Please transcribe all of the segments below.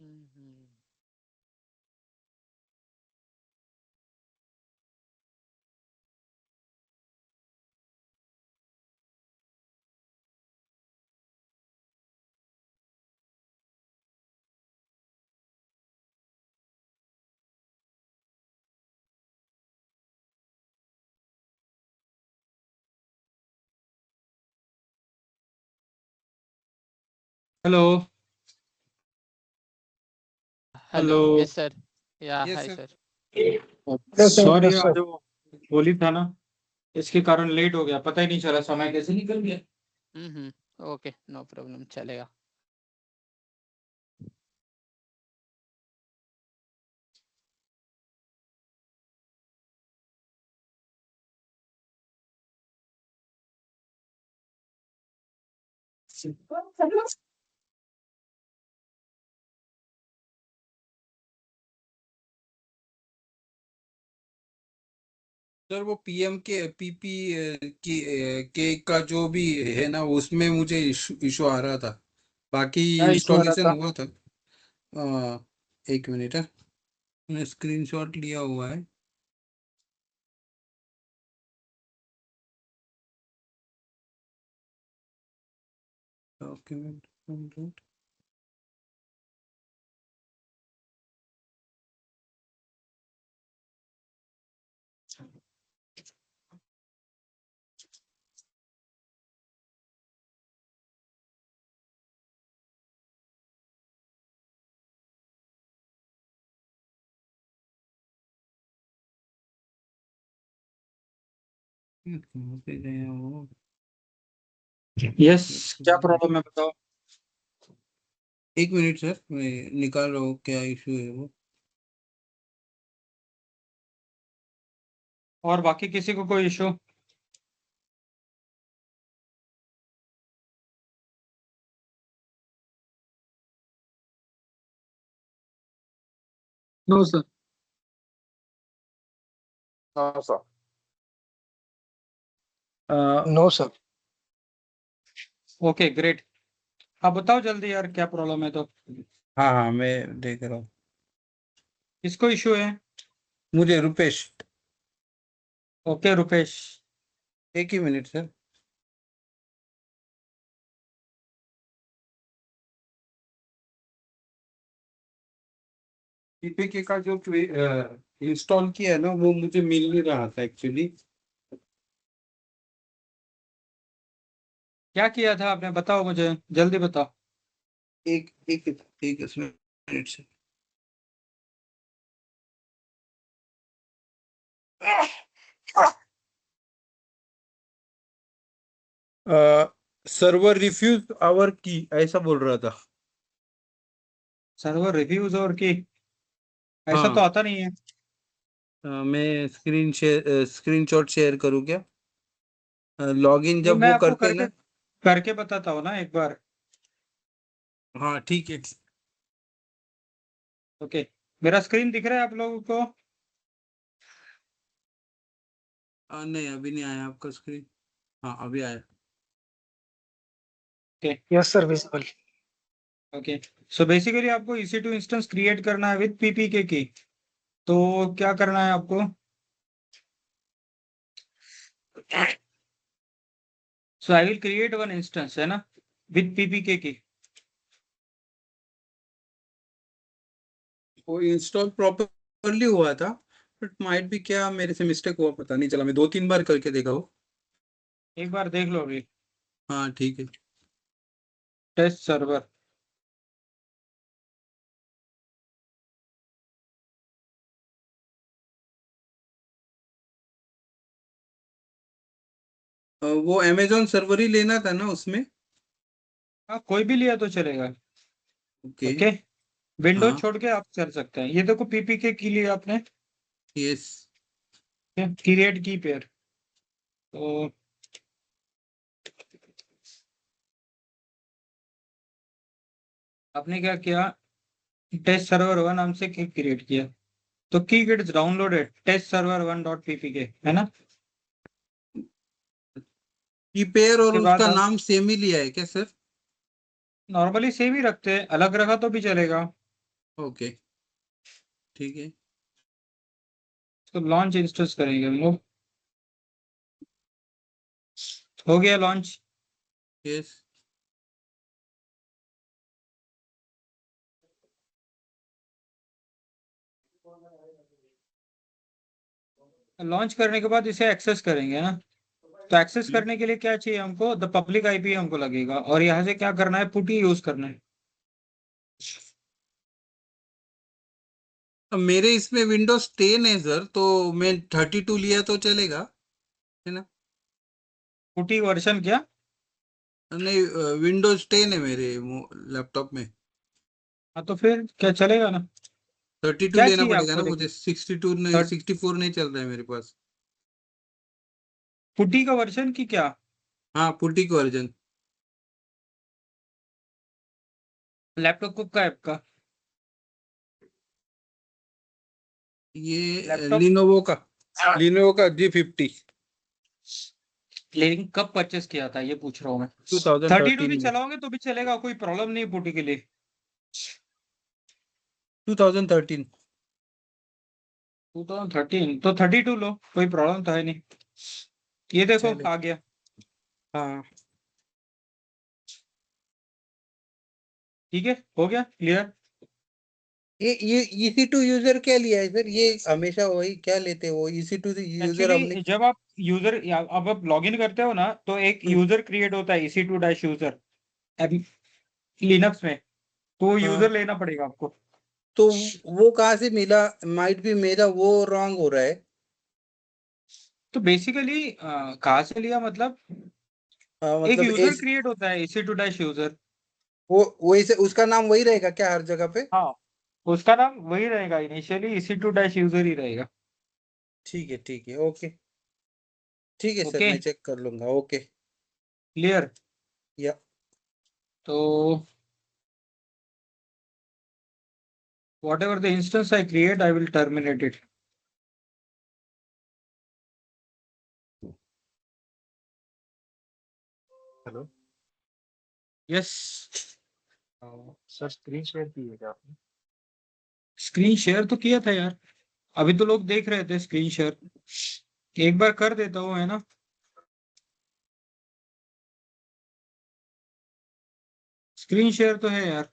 हम्म। Hello. Hello, hello. Yes sir. Yeah yes hi sir. Sir. Sorry, Yes, sir. आज वो होली था ना, इसके कारण लेट हो गया, पता ही नहीं चला समय कैसे निकल गया। ओके, नो प्रॉब्लम, चलेगा। सर वो पीएम के पीपी के का जो भी है ना, उसमें मुझे इशू आ रहा था। बाकी क्या इशू आ रहा इंस्टॉलेशन था? हुआ था। एक मिनट है, मैंने स्क्रीनशॉट लिया हुआ है। डॉक्यूमेंट कहाँ पे गया वो? यस, क्या प्रॉब्लम है बताओ। एक मिनट सर, मैं निकाल रहा हूँ क्या इशू है वो। और बाकी किसी को कोई issue? No, sir. No, sir. No, sir. Okay great. आप बताओ जल्दी यार, क्या प्रॉब्लम है तो। हाँ हाँ, मैं देख रहा हूँ। किसको इशू है? मुझे रुपेश। ओके रुपेश। एक ही मिनट सर। पीपीके का जो इंस्टॉल किया है ना, वो मुझे मिल नहीं रहा था एक्चुअली। क्या किया था आपने, बताओ मुझे, जल्दी बताओ। एक एक एक मिनट से। सर्वर रिफ्यूज आवर की, ऐसा बोल रहा था। सर्वर रिव्यूज और की, ऐसा तो हाँ। आता नहीं है। मैं स्क्रीनशॉट शेयर करूँ क्या? लॉगिन नहीं, जब मैं वो आपको करते हैं करके ना। करके बताता हूँ ना एक बार। हाँ ठीक है। ओके, मेरा स्क्रीन दिख रहा है आप लोगों को? नहीं, अभी नहीं आया आपका स्क्रीन। हाँ अभी आया। Okay. Yes, sir. Visible. Okay, so basically आपको EC2 इंस्टेंस क्रिएट करना है विद पीपीके की। तो क्या करना है आपको? So I will create one instance, है ना, विद पीपीके की। वो इंस्टॉल प्रॉपरली हुआ था, बट माइट भी क्या मेरे से मिस्टेक हुआ, पता नहीं चला। मैं 2-3 बार करके देखा हूँ। एक बार देख लो अभी। हाँ ठीक है। Test server. वो अमेजोन सर्वर ही लेना था ना उसमें? हाँ, कोई भी लिया तो चलेगा। ओके। ओके, विंडो हाँ। छोड़ के आप कर सकते हैं। ये देखो पीपीके की लिया आपने, यस। क्रिएट की पेयर। तो आपने क्या किया, टेस्ट सर्वर वन नाम से की क्रिएट किया। तो key gets downloaded test server one dot PPK, है ना। की पेयर और उसके बाद उसका आप नाम सेम ही लिया है क्या सर? नॉर्मली सेम ही रखते हैं, अलग रखा तो भी चलेगा। ओके, ठीक है। तो लॉन्च इंस्टेंस करेंगे हम लोग। हो गया लॉन्च। यस। लॉन्च करने के बाद इसे एक्सेस करेंगे ना। तो एक्सेस करने के लिए क्या चाहिए हमको? द पब्लिक आईपी हमको लगेगा, और यहाँ से क्या करना है? पुटी यूज करना है। अब मेरे इसमें विंडोज 10 है सर, तो मैं 32 लिया तो चलेगा, है ना? पुटी वर्जन क्या? नहीं, विंडोज 10 है मेरे लैपटॉप में। हाँ तो फिर क्या चलेगा ना। 32 क्या लेना चाहिए पड़ेगा आपको? ना देखो, मुझे, 62 नहीं, 64 नहीं चल रहा है मेरे पास। पुटी का वर्जन की क्या? हाँ, पुटी का वर्जन। लैपटॉप का आपका? ये लैपटॉप लिनोवो का G50 लेकिन कब परचेस किया था ये पूछ रहा हूँ मैं। 32 भी 2013 में। चलाओगे तो भी चलेगा, कोई प्रॉब्लम नहीं पुटी के लिए। 2013। 2013 तो 32 लो, कोई प्रॉब्लम तो है नहीं। ये देखो चले। आ गया। हाँ, ठीक है, हो गया क्लियर। ये EC2 यूजर क्या लिया है सर? ये हमेशा वही क्या लेते हैं वो EC2 यूजर हमने। एक्चुअली जब आप यूजर, अब आप लॉग इन करते हो ना, तो एक हम्म, यूजर क्रिएट होता है EC2 डैश यूजर लिनक्स में। तो हाँ, यूजर लेना पड़ेगा आपको। तो वो कहाँ से मिला? माइट भी मेरा वो रॉन्ग हो रहा है। तो बेसिकली कहाँ से लिया मतलब? एक मतलब यूजर क्रिएट होता है EC2 डैश यूजर। वो वही से उसका नाम वही रहेगा क्या हर जगह पे? हाँ, उसका नाम वही रहेगा, इनिशियली EC2 डैश यूजर ही रहेगा। ठीक है, ठीक है, ओके। ठीक है सर, ओके मैं चेक कर लूंगा। ओके। क्लियर। या तो whatever the instance I create, I will terminate it. Hello Yes. Sir, screen share की है क्या आपने? स्क्रीन शेयर तो किया था यार, अभी तो लोग देख रहे थे स्क्रीन शेयर। एक बार कर देता हूँ, है ना। स्क्रीन शेयर तो है यार।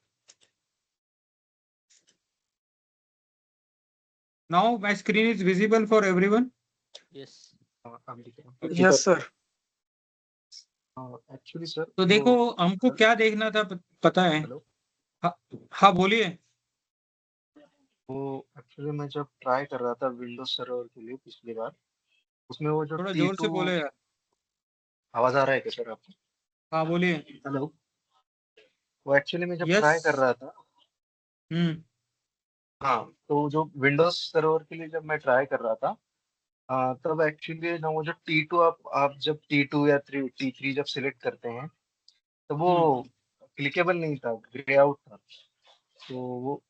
Now my screen is visible for everyone. Yes. हाँ, अभी दिख रहा है। Yes sir. एक्चुअली सर, तो वो देखो हमको सर, क्या देखना था, पता है? हेलो, हाँ, हाँ बोलिए। वो एक्चुअली मैं जब ट्राई कर रहा था विंडोज सर्वर के लिए पिछली बार, उसमें वो जो थोड़ा टी जोर से टू बोले यार। आवाज आ रहा है क्या सर आपको? हाँ बोलिए। हेलो, वो एक्चुअली मैं जब यस। ट्राई कर रहा था, हम्म। हाँ, तो जो विंडोज सर्वर के लिए जब मैं ट्राई कर रहा था, तब एक्चुअली ना वो जो T2 आप जब T2 या T3 जब सिलेक्ट करते हैं, तो वो हम्म। क्लिकेबल नहीं था, ग्रे आउट था। तो वो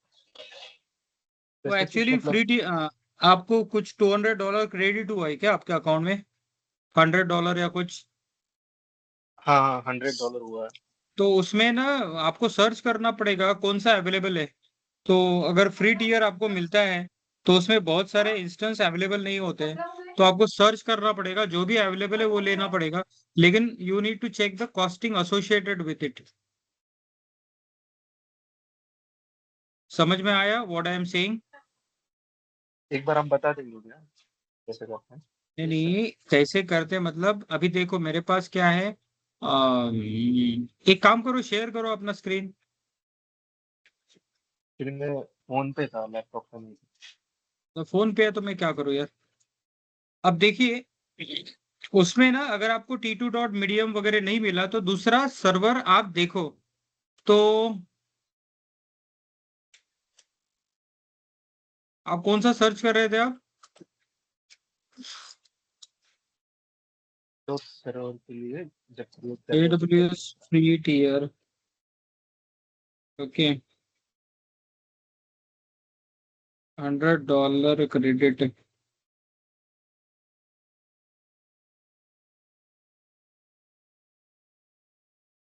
वो वैसे कुछ एक्चुअली मतलब, आपको कुछ $200 क्रेडिट हुआ है क्या आपके अकाउंट में? $100 या कुछ? हाँ हाँ, $100 हुआ है। तो उसमें ना आपको सर्च करना पड़ेगा कौन सा अवेलेबल है। तो अगर फ्री टीयर आपको मिलता है, तो उसमें बहुत सारे इंस्टेंस अवेलेबल नहीं होते हैं, तो आपको सर्च करना पड़ेगा, जो भी अवेलेबल है वो लेना पड़ेगा। लेकिन you need to check the costing associated with it. समझ में आया व्हाट आई एम सेइंग? एक बार आप बता देंगे क्या कैसे करते हैं? नहीं नहीं, कैसे करते मतलब अभी देखो मेरे पास क्या है। एक काम करो, शेयर करो अपना स्क्रीन। फिर मैं फोन पे था, लैपटॉप पे नहीं था। तो फोन पे है तो मैं क्या करूँ यार। अब देखिए, उसमें ना अगर आपको T2.medium वगैरह नहीं मिला, तो दूसरा सर्वर आप देखो। तो आप कौन सा सर्च कर रहे थे आप? तो सर्वर के लिए जब क्रिएट कर रहे थे तब। AWS free tier. Okay, $100 credit.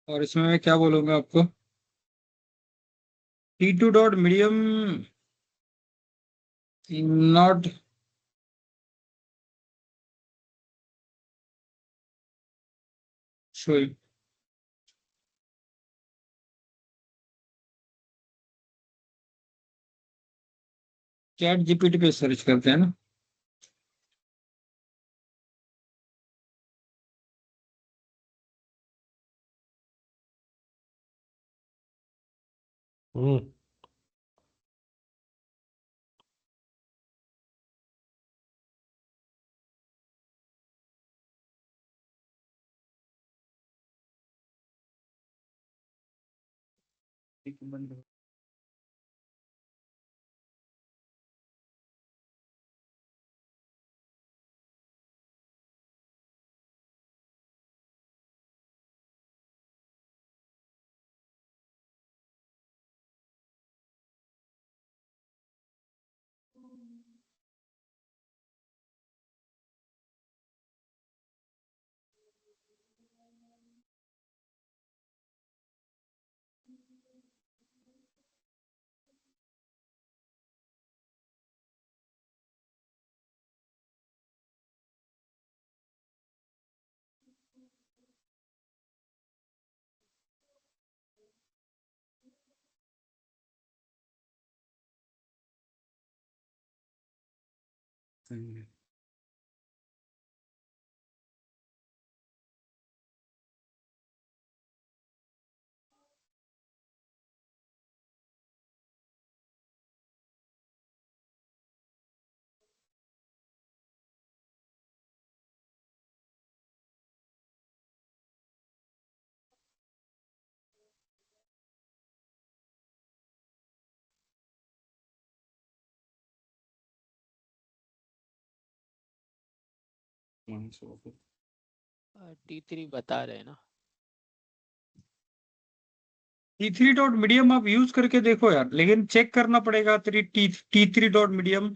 और इसमें मैं क्या बोलूंगा आपको? T2 dot medium not showing. Chat GPT पे सर्च करते हैं ना। हम्म T3 बता रहे हैं ना। T3 डॉट मीडियम आप यूज करके देखो यार, लेकिन चेक करना पड़ेगा तेरी T3 डॉट मीडियम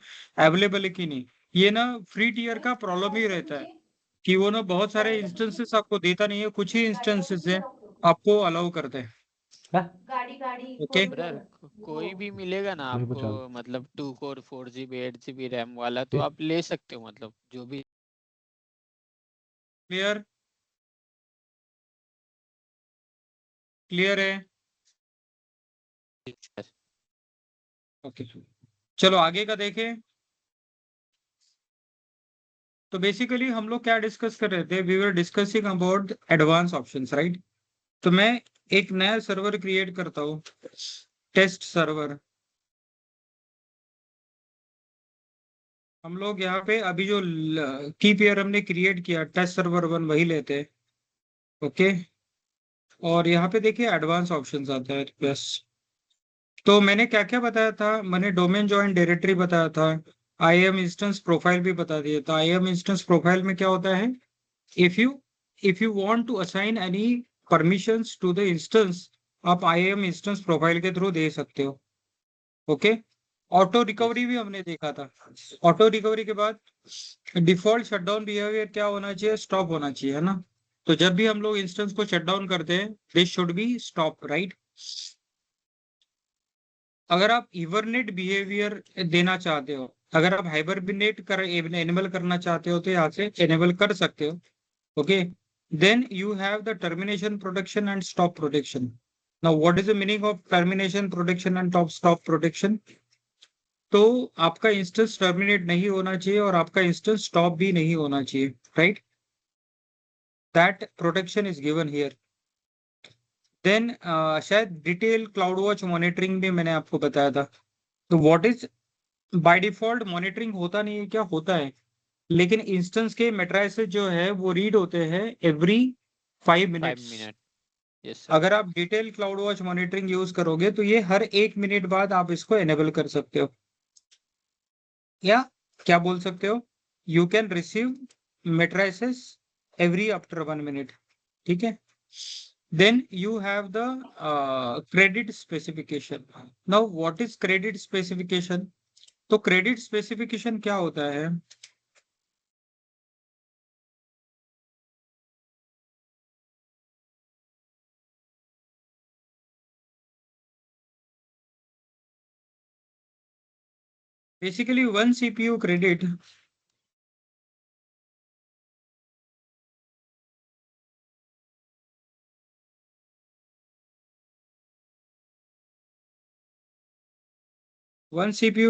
अवेलेबल है कि नहीं। ये ना फ्री टीयर का प्रॉब्लम ही रहता है कि वो ना बहुत सारे इंस्टेंसेस आपको देता नहीं है, कुछ ही इंस्टेंसेस है आपको अलाउ करते हैं। ओके, ब्रदर कोई भी मिलेगा ना वही आपको, बचा मतलब 2 कोर 4 GB 8 GB रैम वाला, तो ठीक। आप ले सकते हो, मतलब जो भी। क्लियर क्लियर है। ओके, चलो आगे का देखें। तो बेसिकली हम लोग क्या डिस्कस कर रहे थे, we were discussing about advance options, right. तो मैं एक नया सर्वर क्रिएट करता हूँ, टेस्ट सर्वर। हम लोग यहाँ पे अभी जो की पेयर हमने क्रिएट किया टेस्ट सर्वर 1 वही लेते हैं। ओके, और यहाँ पे देखिए एडवांस ऑप्शंस आता है बस। तो मैंने क्या क्या बताया था, मैंने डोमेन जॉइन डायरेक्टरी बताया था, आईएम इंस्टेंस प्रोफाइल भी बता दिया था। आईएम इंस्टेंस प्रोफाइल में क्या होता है, if you if you want to assign any permissions to the instance, आप IAM इंस्टेंस प्रोफाइल के थ्रू दे सकते हो। ओके, ऑटो रिकवरी भी हमने देखा था। ऑटो रिकवरी के बाद डिफॉल्ट शटडाउन बिहेवियर क्या होना चाहिए, स्टॉप होना चाहिए, है ना। तो जब भी हम लोग इंस्टेंस को शट डाउन करते हैं, this should be stop, right. अगर आप इवरनेट बिहेवियर देना चाहते हो, अगर आप हाइबरनेट कर एनेबल करना चाहते हो, तो यहाँ से एनेबल कर सकते हो। Okay, then you have the termination protection and stop protection. Now, what is the meaning of termination protection and stop protection? तो आपका इंस्टेंस टर्मिनेट नहीं होना चाहिए और आपका इंस्टेंस स्टॉप भी नहीं होना चाहिए, right. That protection is given here. Then शायद डिटेल क्लाउड वॉच मॉनिटरिंग भी मैंने आपको बताया था। तो what is by default monitoring होता नहीं है, क्या होता है, लेकिन इंस्टेंस के मेट्राइसेस जो है वो रीड होते हैं every 5 5 minutes. Minute. Yes sir. अगर आप detail cloud watch monitoring use करोगे तो ये हर 1 मिनट बाद आप इसको एनेबल कर सकते हो, या क्या बोल सकते हो, you can receive matrices every after 1 minute. ठीक है, then you have the credit specification. Now what is credit specification. तो क्रेडिट स्पेसिफिकेशन क्या होता है, बेसिकली 1 CPU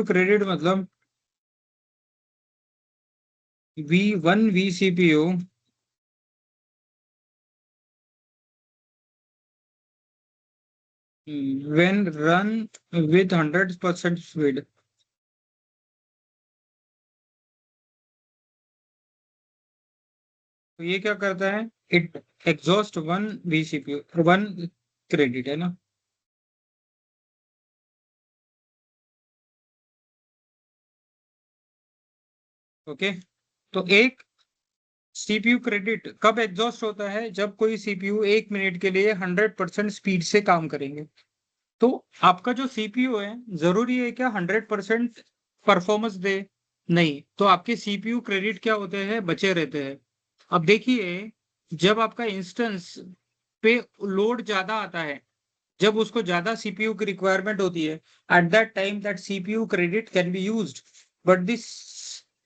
credit मतलब V1 vCPU when run with 100% speed. तो ये क्या करता है? इट एग्जॉस्ट 1 vCPU 1 क्रेडिट है ना। ओके, तो एक सीपीयू क्रेडिट कब एग्जॉस्ट होता है? जब कोई सीपीयू 1 मिनट के लिए 100% स्पीड से काम करेंगे। तो आपका जो सीपीयू है जरूरी है क्या 100% परफॉर्मेंस दे? नहीं, तो आपके सीपीयू क्रेडिट क्या होते हैं? बचे रहते हैं। अब देखिए, जब आपका इंस्टेंस पे लोड ज्यादा आता है, जब उसको ज्यादा सीपीयू की रिक्वायरमेंट होती है, eight that time that CPU credit can be used, but this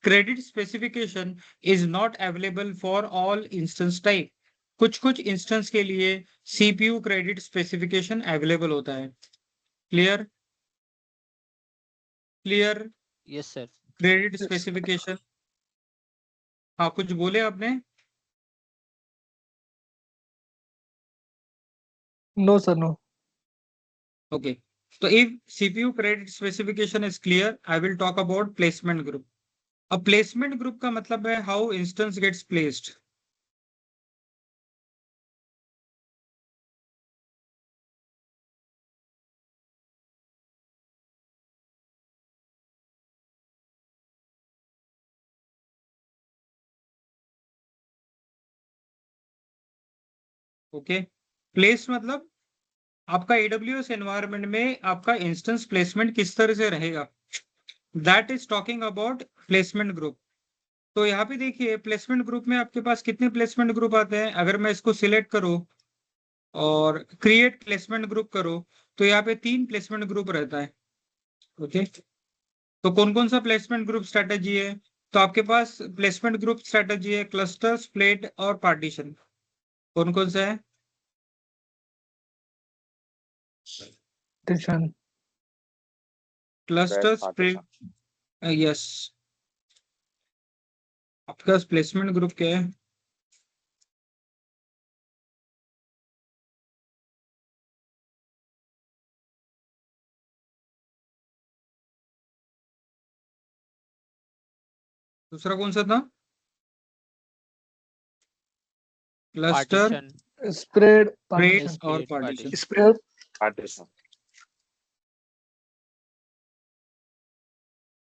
credit specification is not available for all instance type. कुछ कुछ इंस्टेंस के लिए सीपीयू क्रेडिट स्पेसिफिकेशन अवेलेबल होता है। Clear? Clear? Yes sir. Credit specification. हाँ, कुछ बोले आपने? No sir, no. ओके, तो if CPU credit specification is clear, I will talk about placement group. अब प्लेसमेंट ग्रुप का मतलब है how instance gets placed. Okay, place मतलब आपका एडब्ल्यूएस एनवायरनमेंट में आपका इंस्टेंस प्लेसमेंट किस तरह से रहेगा, that is talking about placement group. तो यहाँ पे देखिए, प्लेसमेंट ग्रुप में आपके पास कितने प्लेसमेंट ग्रुप आते हैं? अगर मैं इसको सिलेक्ट करूँ और क्रिएट प्लेसमेंट ग्रुप करो, तो यहाँ पे 3 प्लेसमेंट ग्रुप रहता है। ओके, तो कौन कौन सा प्लेसमेंट ग्रुप स्ट्रेटेजी है? तो आपके पास प्लेसमेंट ग्रुप स्ट्रेटेजी है क्लस्टर, स्प्लिट और पार्टीशन। कौन कौन सा है? टिशन। Cluster, split, yes. आपके पास प्लेसमेंट ग्रुप क्या है? दूसरा कौन सा था? Cluster, partition. Spread, split partition. और split partition. Partition. Spread.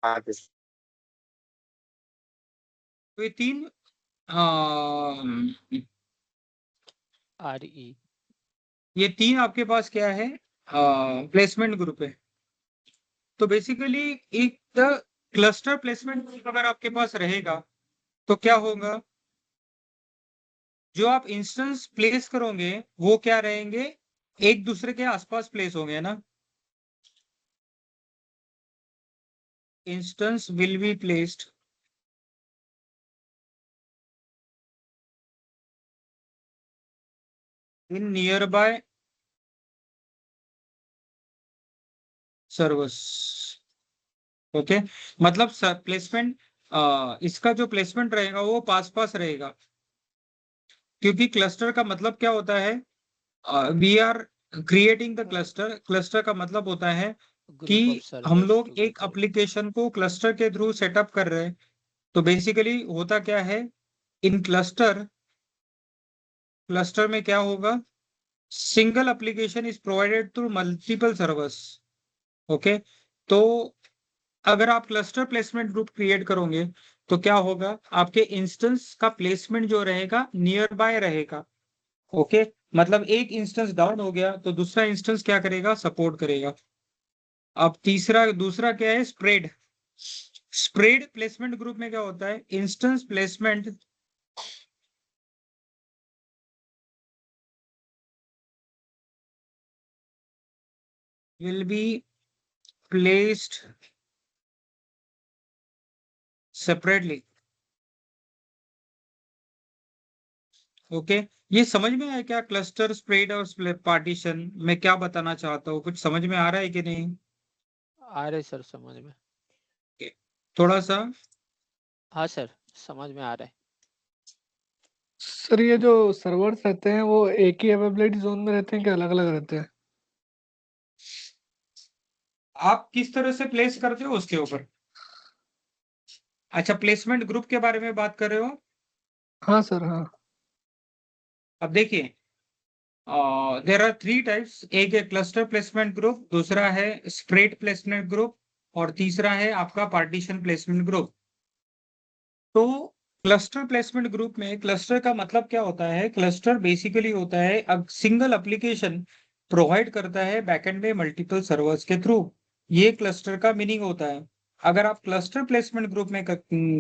Partition. तो ये 3 आरई। ये 3 आपके पास क्या है? प्लेसमेंट ग्रुप है। तो बेसिकली एक क्लस्टर प्लेसमेंट ग्रुप अगर आपके पास रहेगा तो क्या होगा? जो आप इंस्टेंस प्लेस करोगे वो क्या रहेंगे? एक दूसरे के आसपास प्लेस होंगे ना। Instance will be placed in near by servers. Okay, मतलब प्लेसमेंट, इसका जो प्लेसमेंट रहेगा वो पास पास रहेगा, क्योंकि क्लस्टर का मतलब क्या होता है? We are creating the cluster. Cluster का मतलब होता है कि ग्रुप ऑफ हम सर्वर्स लोग एक टुगेदर। एप्लीकेशन को क्लस्टर के थ्रू सेटअप कर रहे हैं। तो बेसिकली होता क्या है? इन क्लस्टर में क्या होगा? Single application is provided through multiple servers. Okay, तो अगर आप क्लस्टर प्लेसमेंट ग्रुप क्रिएट करोगे तो क्या होगा? आपके इंस्टेंस का प्लेसमेंट जो रहेगा नियर बाय रहेगा। ओके, मतलब एक इंस्टेंस डाउन हो गया तो दूसरा इंस्टेंस क्या करेगा? सपोर्ट करेगा। अब दूसरा क्या है? स्प्रेड। स्प्रेड प्लेसमेंट ग्रुप में क्या होता है? Instance placement will be placed separately. Okay, ये समझ में आया क्या क्लस्टर, स्प्रेड और पार्टीशन मैं क्या बताना चाहता हूँ? कुछ समझ में आ रहा है कि नहीं? आ रहे सर समझ में। थोड़ा सा। हाँ सर समझ में आ रहा है। सर ये जो सर्वर्स रहते हैं वो एक ही अवेलेबिलिटी जोन में रहते हैं कि अलग अलग रहते हैं? आप किस तरह से प्लेस करते हो उसके ऊपर। अच्छा, प्लेसमेंट ग्रुप के बारे में बात कर रहे हो। हाँ सर, हाँ। अब देखिए, देर आर 3 टाइप्स। एक है क्लस्टर प्लेसमेंट ग्रुप, दूसरा है स्प्रेड प्लेसमेंट ग्रुप, और तीसरा है आपका पार्टीशन प्लेसमेंट ग्रुप। तो क्लस्टर प्लेसमेंट ग्रुप में क्लस्टर का मतलब क्या होता है? क्लस्टर बेसिकली होता है अब सिंगल एप्लीकेशन प्रोवाइड करता है बैकएंड में मल्टीपल सर्वर्स के थ्रू। ये क्लस्टर का मीनिंग होता है। अगर आप क्लस्टर प्लेसमेंट ग्रुप में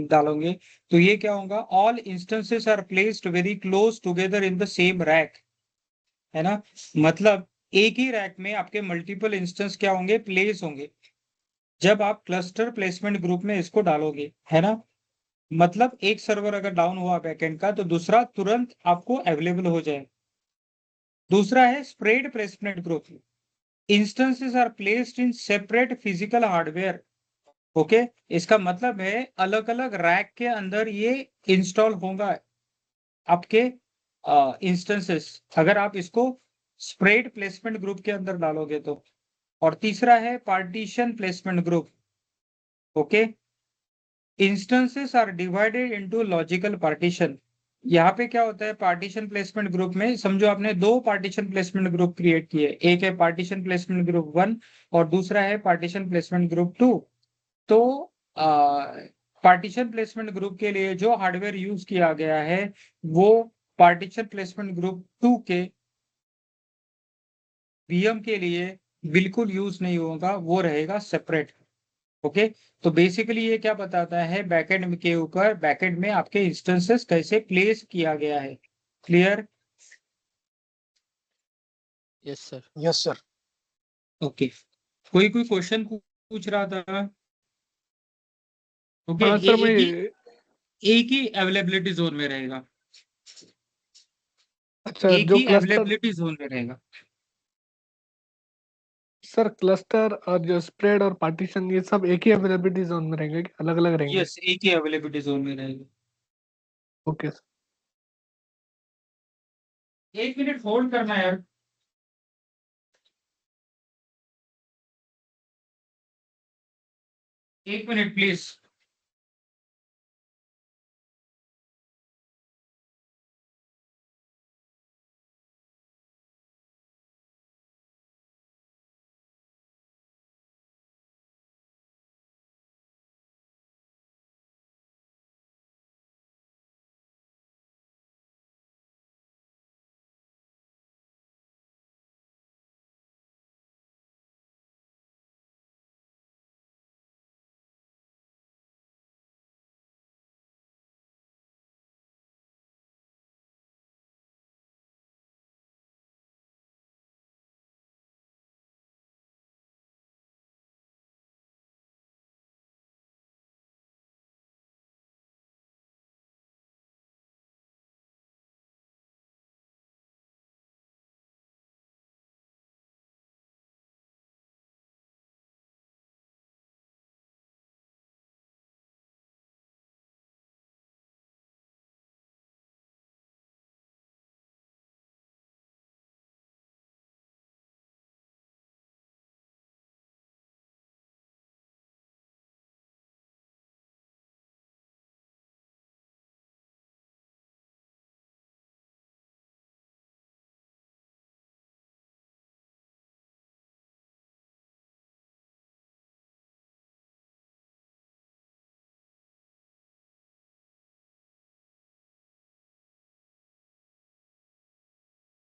डालोगे तो ये क्या होगा? All instances are placed very close together in the same rack, है ना। मतलब एक ही रैक में आपके मल्टीपल इंस्टेंस क्या होंगे? प्लेस होंगे, जब आप क्लस्टर प्लेसमेंट ग्रुप में इसको डालोगे, है ना। मतलब एक सर्वर अगर डाउन हुआ बैकएंड का तो दूसरा तुरंत आपको अवेलेबल हो जाए। दूसरा है spread placement group. Instances are placed in separate physical hardware. Okay, इसका मतलब है अलग अलग रैक के अंदर ये इंस्टॉल होगा आपके इंस्टेंसेस, अगर आप इसको स्प्रेड प्लेसमेंट ग्रुप के अंदर डालोगे तो। और तीसरा है partition placement group. Okay, instances are divided into logical partition. यहाँ पे क्या होता है? पार्टीशन प्लेसमेंट ग्रुप में समझो आपने 2 पार्टीशन प्लेसमेंट ग्रुप क्रिएट किए, एक है पार्टीशन प्लेसमेंट ग्रुप 1 और दूसरा है पार्टीशन प्लेसमेंट ग्रुप 2। तो पार्टीशन प्लेसमेंट ग्रुप के लिए जो हार्डवेयर यूज किया गया है वो पार्टीशन प्लेसमेंट ग्रुप 2 के वीएम के लिए बिल्कुल यूज नहीं होगा, वो रहेगा सेपरेट। ओके, तो बेसिकली ये क्या बताता है? बैकएंड के ऊपर, बैकएंड में आपके इंस्टेंसेस कैसे प्लेस किया गया है। Clear? Yes sir. Yes sir. Okay, कोई क्वेश्चन पूछ रहा था? ओके, हाँ ये सर, मैं एक ही अवेलेबिलिटी जोन में रहेगा, अच्छा एक जो ही क्लस्टर, अवेलेबिलिटी जोन में रहेगा। सर क्लस्टर और जो स्प्रेड और पार्टीशन ये सब एक ही अवेलेबिलिटी जोन में रहेंगे कि अलग अलग रहेंगे? यस, एक ही अवेलेबिलिटी जोन में रहेगा। Okay sir. 1 मिनट होल्ड करना है यार। एक मिनट प्लीज।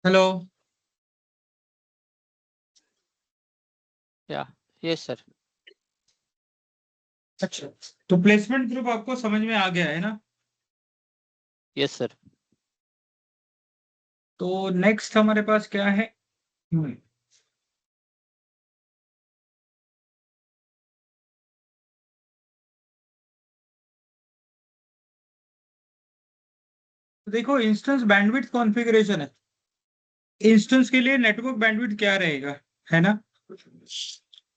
हेलो। या यस सर। अच्छा, तो प्लेसमेंट ग्रुप आपको समझ में आ गया है ना? Yes sir. तो नेक्स्ट हमारे पास क्या है? देखो इंस्टेंस बैंडविड्थ कॉन्फ़िगरेशन है। इंस्टेंस के लिए नेटवर्क बैंडविड्थ क्या रहेगा, है ना?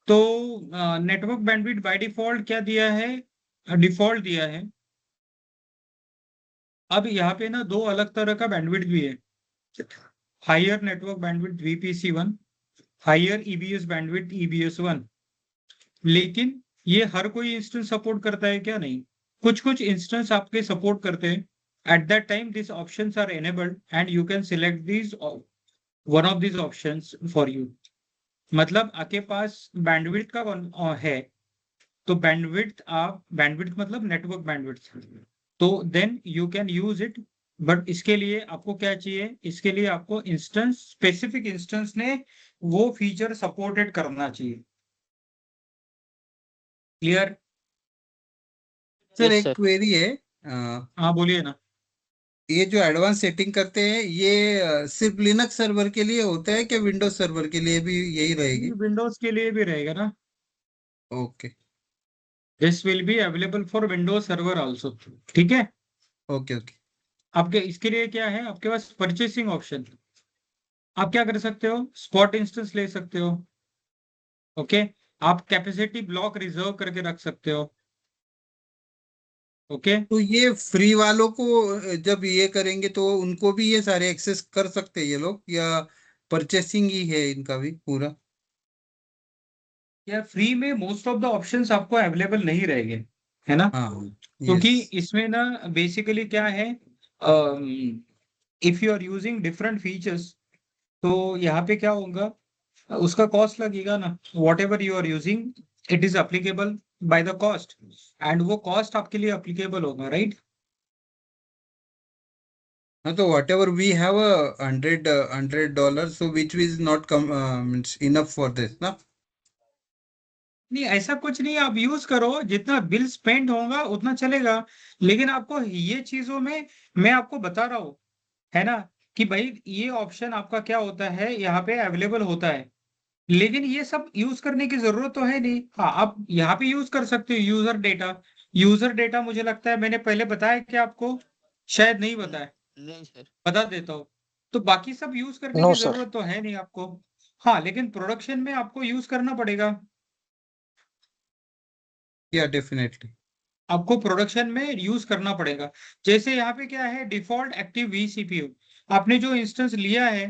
तो नेटवर्क बैंडविड्थ बाय डिफॉल्ट क्या दिया है, डिफॉल्ट दिया है। अब यहाँ पे ना दो अलग तरह का बैंडविड्थ भी है, higher network bandwidth VPC1, higher EBS bandwidth EBS1। लेकिन ये हर कोई इंस्टेंस सपोर्ट करता है क्या? नहीं, कुछ कुछ इंस्टेंस आपके सपोर्ट करते हैं। At that time this options are enabled and you can select this one of this options for you. मतलब आपके पास बैंडविड्थ का है, तो बैंडविड्थ मतलब नेटवर्क बैंडविड्थ, तो then you can use it. But इसके लिए आपको क्या चाहिए, इसके लिए आपको इंस्टेंस, स्पेसिफिक इंस्टेंस ने वो फीचर सपोर्टेड करना चाहिए। क्लियर? सर यस एक सर। क्वेरी है, हाँ बोलिए ना। ये जो एडवांस सेटिंग करते हैं ये सिर्फ लिनक्स सर्वर के लिए होता है कि विंडोज सर्वर के लिए भी यही रहेगी? विंडोज के लिए भी रहेगा ना। Okay this will be available for Windows server also. ठीक है। Okay okay. आपके इसके लिए क्या है, आपके पास परचेसिंग ऑप्शन। आप क्या कर सकते हो, स्पॉट इंस्टेंस ले सकते हो। ओके। आप कैपेसिटी ब्लॉक रिजर्व करके रख सकते हो। ओके। तो ये फ्री वालों को जब ये करेंगे तो उनको भी ये सारे एक्सेस कर सकते हैं ये लोग, या परचेसिंग ही है इनका भी पूरा? यार फ्री में मोस्ट ऑफ द ऑप्शंस आपको अवेलेबल नहीं रहेंगे, है ना? हाँ क्योंकि यस। इसमें ना बेसिकली क्या है, if you are using different features, तो यहाँ पे क्या होगा, उसका कॉस्ट लगेगा ना। Whatever you are using it is applicable by the cost, and वो कॉस्ट आपके लिए अप्लीकेबल होगा, राइट? हाँ तो whatever we have $100 so which is not कम इनफ फॉर दिस ना? नहीं ऐसा कुछ नहीं, आप यूज करो, जितना बिल स्पेंड होगा उतना चलेगा। लेकिन आपको ये चीजों में मैं आपको बता रहा हूँ, है ना, कि भाई ये ऑप्शन आपका क्या होता है, यहाँ पे अवेलेबल होता है। लेकिन ये सब यूज करने की जरूरत तो है नहीं। हाँ आप यहाँ पे यूज कर सकते हो यूजर डेटा। यूजर डेटा मुझे लगता है मैंने पहले बताया कि आपको, शायद नहीं बताया, नहीं सर। बता देता हूँ। तो बाकी सब यूज करने नो की सर। जरूरत तो है नहीं आपको। हाँ लेकिन प्रोडक्शन में आपको यूज करना पड़ेगा। या डेफिनेटली। आपको प्रोडक्शन में यूज करना पड़ेगा। जैसे यहाँ पे क्या है, डिफॉल्ट एक्टिव vCPU। आपने जो इंस्टेंस लिया है,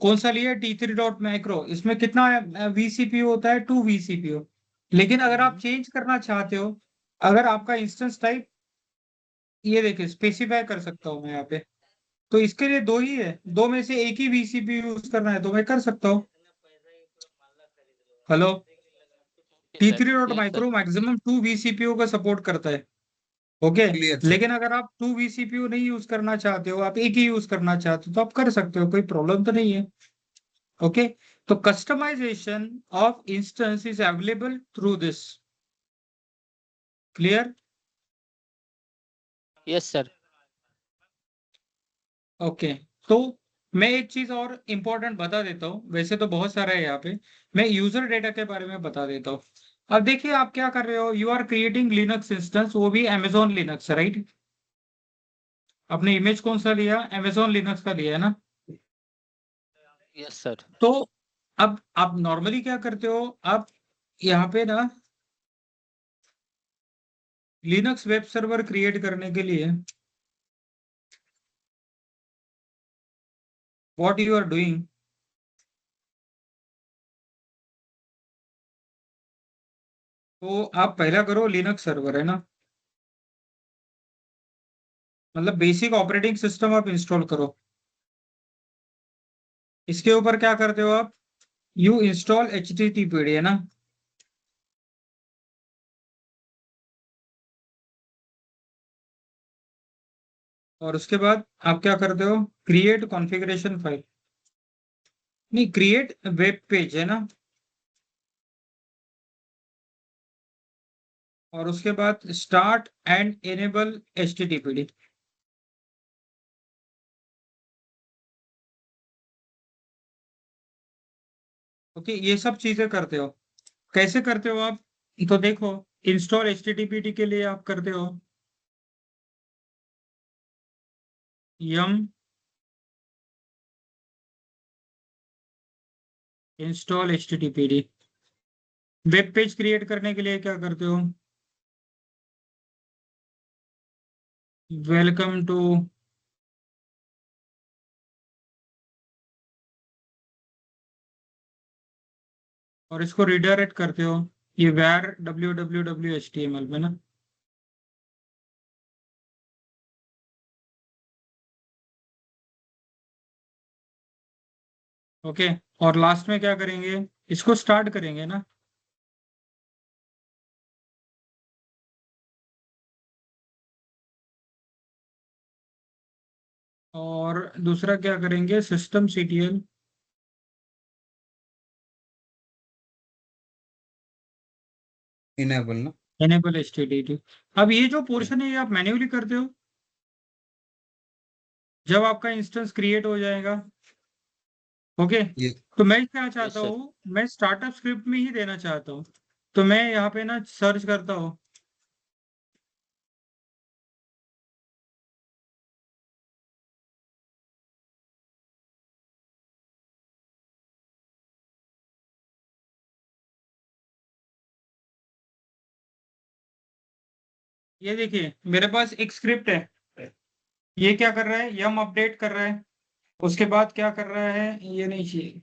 कौन सा लिया है, T3.micro, इसमें कितना vCPU होता है, 2 vCPU। लेकिन अगर आप चेंज करना चाहते हो, अगर आपका इंस्टेंस टाइप, ये देखिए स्पेसिफाई कर सकता हूँ मैं यहाँ पे, तो इसके लिए दो ही है, दो में से एक ही vCPU यूज करना है तो मैं कर सकता हूँ। Hello. Sir yes sir. T3.micro maximum 2 vCPU का सपोर्ट करता है। ओके। Clear sir. लेकिन अगर आप 2 vCPU नहीं यूज करना चाहते हो, आप एक ही यूज करना चाहते हो, तो आप कर सकते हो, कोई प्रॉब्लम तो नहीं है। ओके। तो customization of instance is available through this. Clear? Yes sir. Okay. तो मैं एक चीज और इंपॉर्टेंट बता देता हूँ, वैसे तो बहुत सारा है यहाँ पे, मैं यूजर डेटा के बारे में बता देता हूँ। अब देखिए आप क्या कर रहे हो, you are creating Linux instance, वो भी अमेजोन लिनक्स, राइट? आपने इमेज कौन सा लिया, अमेजोन लिनक्स का लिया है ना? Yes sir. तो अब आप नॉर्मली क्या करते हो, आप यहाँ पे ना लिनक्स वेब सर्वर क्रिएट करने के लिए व्हाट यू आर डूइंग, तो आप पहला करो लिनक्स सर्वर, है ना, मतलब बेसिक ऑपरेटिंग सिस्टम आप इंस्टॉल करो। इसके ऊपर क्या करते हो आप, यू इंस्टॉल HTTPD, है ना। और उसके बाद आप क्या करते हो, क्रिएट कॉन्फ़िगरेशन फाइल, नहीं क्रिएट वेब पेज, है ना। और उसके बाद start and enable HTTPD। Okay, ये सब चीजें करते हो। कैसे करते हो आप, तो देखो, इंस्टॉल HTTPD के लिए आप करते हो, yum install HTTPD। Web page create करने के लिए क्या करते हो? वेलकम टू और इसको रिडायरेक्ट करते हो ये var www HTML में ना। ओके, और लास्ट में क्या करेंगे? इसको स्टार्ट करेंगे ना। और दूसरा क्या करेंगे? सिस्टम CTL इनेबल ना। Enable HTTP। अब ये जो पोर्शन है ये आप मैन्युअली करते हो जब आपका इंस्टेंस क्रिएट हो जाएगा। ओके, ये तो मैं क्या यस चाहता सर। हूँ, मैं स्टार्टअप स्क्रिप्ट में ही देना चाहता हूँ। तो मैं यहाँ पे ना सर्च करता हूँ। ये देखिए मेरे पास एक स्क्रिप्ट है। ये क्या कर रहा है? यम अपडेट कर रहा है। उसके बाद क्या कर रहा है? ये नहीं चाहिए।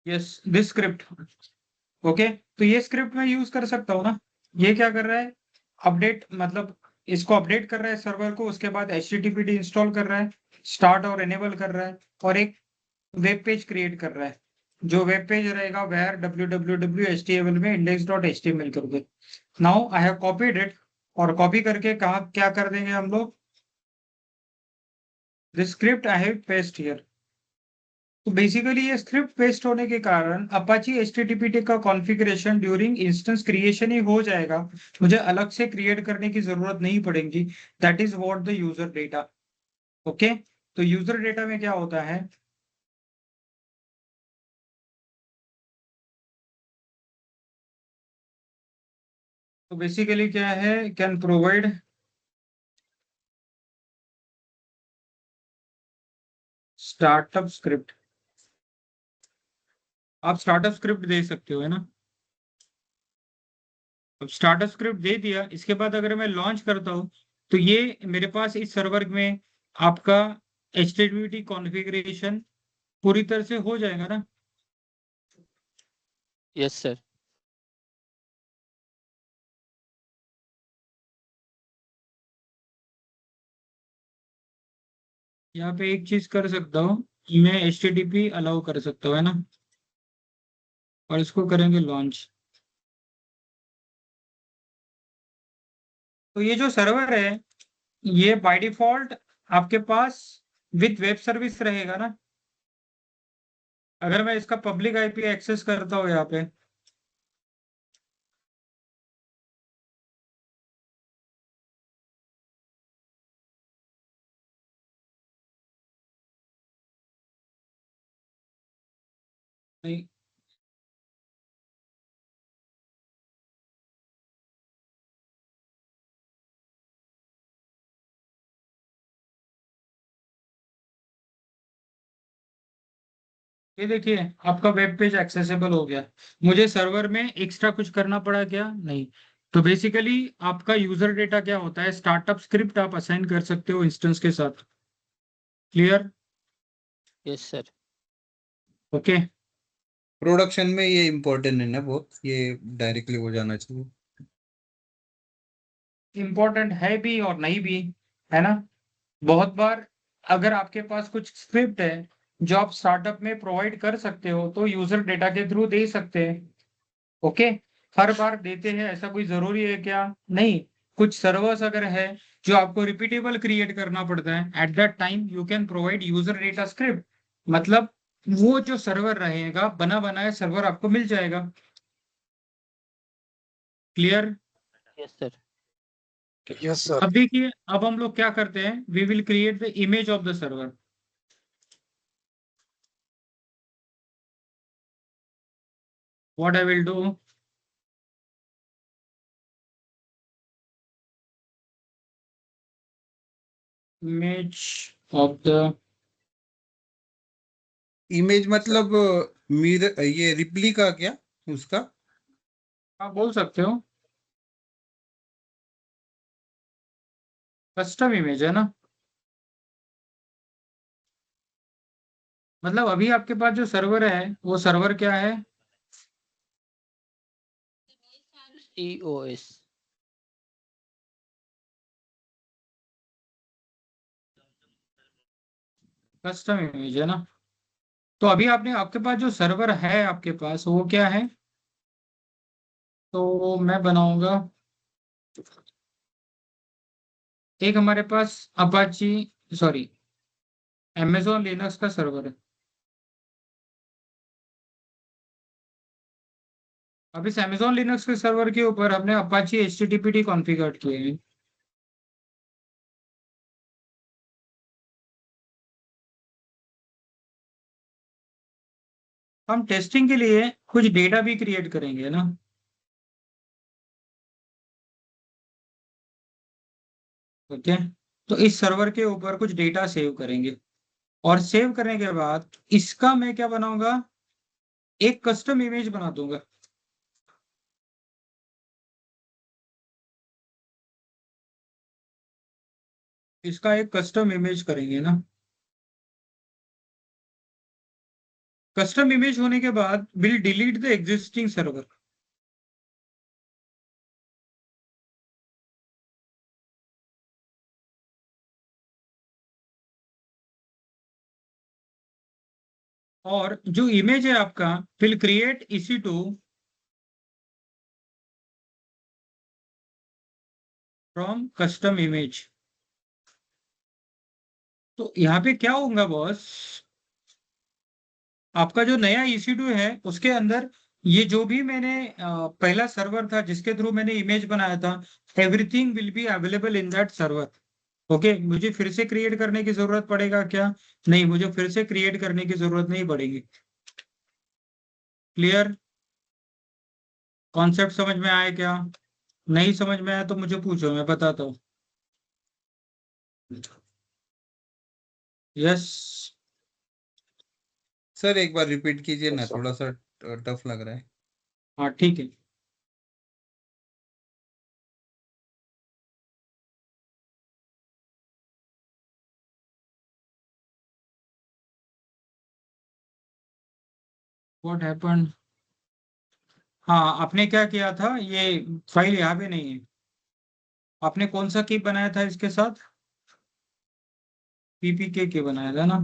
Yes, this script. ओके, तो ये स्क्रिप्ट मैं यूज कर सकता हूँ ना। ये क्या कर रहा है? अपडेट मतलब इसको अपडेट कर रहा है सर्वर को, उसके बाद HTTPD इंस्टॉल कर रहा है, स्टार्ट और एनेबल कर रहा है, और एक वेब पेज क्रिएट कर रहा है। जो वेब पेज रहेगा where www HTML में index.html करके। Now I have copied it, और कॉपी करके कहा क्या कर देंगे हम लोग? This script I have paste here. तो बेसिकली ये स्क्रिप्ट पेस्ट होने के कारण अपाची HTTPD का कॉन्फ़िगरेशन ड्यूरिंग इंस्टेंस क्रिएशन ही हो जाएगा। मुझे अलग से क्रिएट करने की जरूरत नहीं पड़ेगी। That is what the user data. Okay, तो यूजर डेटा में क्या होता है? तो बेसिकली क्या है? Can provide startup script. आप स्टार्टअप स्क्रिप्ट दे सकते हो, है ना। अब स्टार्टअप स्क्रिप्ट दे दिया, इसके बाद अगर मैं लॉन्च करता हूँ तो ये मेरे पास इस सर्वर में आपका HTTPD कॉन्फ़िगरेशन पूरी तरह से हो जाएगा ना। Yes sir. यहाँ पे एक चीज कर सकता हूँ, मैं HTTP अलाउ कर सकता हूँ, है ना। और इसको करेंगे लॉन्च। तो ये जो सर्वर है ये बाय डिफॉल्ट आपके पास विथ वेब सर्विस रहेगा ना। अगर मैं इसका पब्लिक IP एक्सेस करता हूँ यहाँ पे, नहीं, ये देखिए आपका वेब पेज एक्सेसिबल हो गया। मुझे सर्वर में एक्स्ट्रा कुछ करना पड़ा क्या? नहीं। तो बेसिकली आपका यूजर डेटा क्या होता है? स्टार्टअप स्क्रिप्ट आप असाइन कर सकते हो इंस्टेंस के साथ। Clear? Yes sir. Okay. Production में ये इम्पोर्टेंट है ना बहुत, ये डायरेक्टली हो जाना चाहिए। इंपॉर्टेंट है भी और नहीं भी, है ना। बहुत बार अगर आपके पास कुछ स्क्रिप्ट है जो आप स्टार्टअप में प्रोवाइड कर सकते हो तो यूजर डेटा के थ्रू दे सकते हैं। ओके, हर बार देते हैं ऐसा कोई जरूरी है क्या? नहीं। कुछ सर्वर्स अगर है जो आपको रिपीटेबल क्रिएट करना पड़ता है, eight that time you can provide user data script. मतलब वो जो सर्वर रहेगा बना बनाया सर्वर आपको मिल जाएगा। Clear? Yes sir. Yes sir. अब देखिए, अब हम लोग क्या करते हैं, we will create the image of the server. What I will do, image of the, image मतलब मिरर, ये रिप्लिका क्या उसका? आप बोल सकते हो, कस्टम इमेज है ना। मतलब अभी आपके पास जो सर्वर है वो सर्वर क्या है, EOS। कस्टम इमेज है ना। तो अभी आपने, आपके पास जो सर्वर है आपके पास वो क्या है, तो मैं बनाऊंगा एक, हमारे पास अपाची, सॉरी, अमेजोन लिनक्स का सर्वर है। अब इस अमेजोन लिनक्स के सर्वर के ऊपर हमने अपाची HTTPD कॉन्फ़िगर किए हैं। हम टेस्टिंग के लिए कुछ डेटा भी क्रिएट करेंगे ना। ओके, तो इस सर्वर के ऊपर कुछ डेटा सेव करेंगे, और सेव करने के बाद इसका मैं क्या बनाऊंगा, एक कस्टम इमेज बना दूंगा। इसका एक कस्टम इमेज करेंगे ना। कस्टम इमेज होने के बाद will delete the existing server. और जो इमेज है आपका, will create EC2 from custom image. तो यहाँ पे क्या होगा बॉस, आपका जो नया EC2 है उसके अंदर ये जो भी मैंने पहला सर्वर था जिसके थ्रू मैंने इमेज बनाया था, everything will be available in that server. Okay, मुझे फिर से क्रिएट करने की जरूरत पड़ेगा क्या, नहीं, मुझे फिर से क्रिएट करने की जरूरत नहीं पड़ेगी। क्लियर, कॉन्सेप्ट समझ में आया क्या, नहीं समझ में आया तो मुझे पूछो, मैं बताता हूँ। यस। सर एक बार रिपीट कीजिए ना, Yes, sir. थोड़ा सा टफ लग रहा है। हाँ ठीक है। व्हाट हैपन, हाँ आपने क्या किया था, ये फाइल यहाँ पे नहीं है। आपने कौन सा की बनाया था इसके साथ, PPK के बनाया था ना।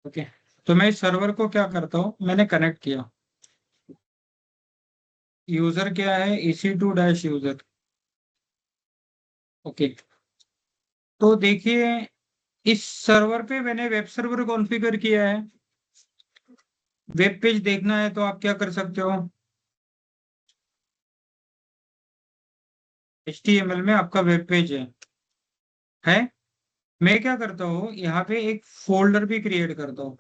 ओके, तो मैं इस सर्वर को क्या करता हूँ, मैंने कनेक्ट किया। यूजर क्या है, EC2-यूजर। ओके, तो देखिए, इस सर्वर पे मैंने वेब सर्वर कॉन्फ़िगर किया है। वेब पेज देखना है तो आप क्या कर सकते हो, HTML में आपका वेब पेज है। मैं क्या करता हूँ, यहाँ पे एक फोल्डर भी क्रिएट करता हूँ,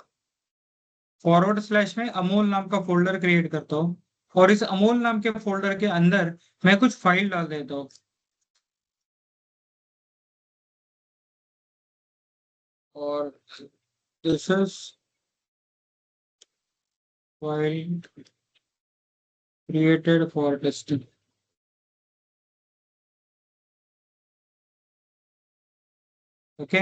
// में अमोल नाम का फोल्डर क्रिएट करता हूँ, और इस अमोल नाम के फोल्डर के अंदर मैं कुछ फाइल डाल देता हूँ। और this is file created for testing. Okay,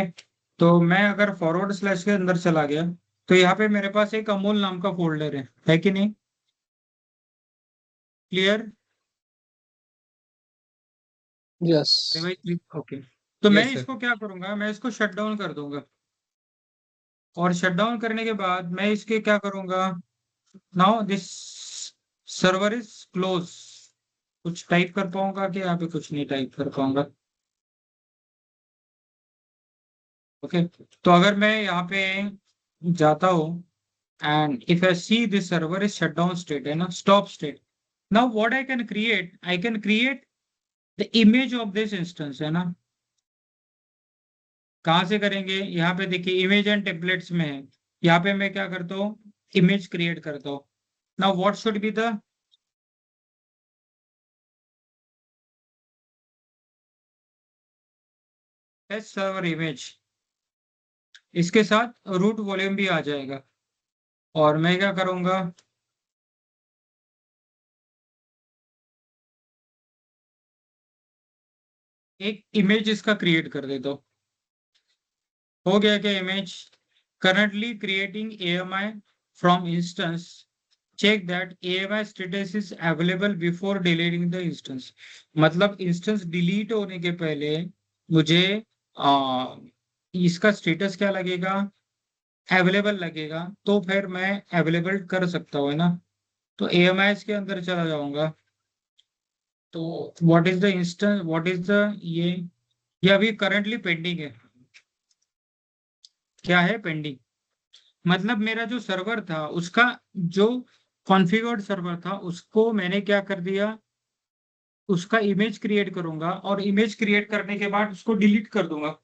तो मैं अगर // के अंदर चला गया तो यहाँ पे मेरे पास एक अमोल नाम का फोल्डर है कि नहीं। Clear, yes. अरे भाई, ओके, तो मैं यस सर इसको क्या करूंगा, मैं इसको शट डाउन कर दूंगा, और शट डाउन करने के बाद मैं इसके क्या करूंगा, now this server is close. कुछ टाइप कर पाऊंगा कि यहाँ पे कुछ नहीं टाइप कर पाऊंगा। ओके, तो अगर मैं यहाँ पे जाता हूँ and if I see this server is shut down state है ना, stop state, now what I can create the image of this instance है ना। कहाँ से करेंगे, यहाँ पे देखिए इमेज एंड टेम्पलेट्स में है, यहाँ पे मैं क्या करता हूँ, इमेज क्रिएट करता हूँ। Now what should be the test server image, इसके साथ रूट वॉल्यूम भी आ जाएगा। और मैं क्या करूंगा, एक इमेज इसका क्रिएट कर देता हूँ। हो गया क्या image, currently creating AMI from instance, check that AMI status is available before deleting the instance। मतलब इंस्टेंस डिलीट होने के पहले मुझे इसका स्टेटस क्या लगेगा, अवेलेबल लगेगा, तो फिर मैं अवेलेबल कर सकता हूँ, है ना। तो AMI के अंदर चला जाऊंगा, तो what is the instance, what is the ये अभी करंटली पेंडिंग है। क्या है पेंडिंग, मतलब मेरा जो सर्वर था उसका जो कॉन्फ़िगर्ड सर्वर था उसको मैंने क्या कर दिया, उसका इमेज क्रिएट करूंगा, और इमेज क्रिएट करने के बाद उसको डिलीट कर दूंगा।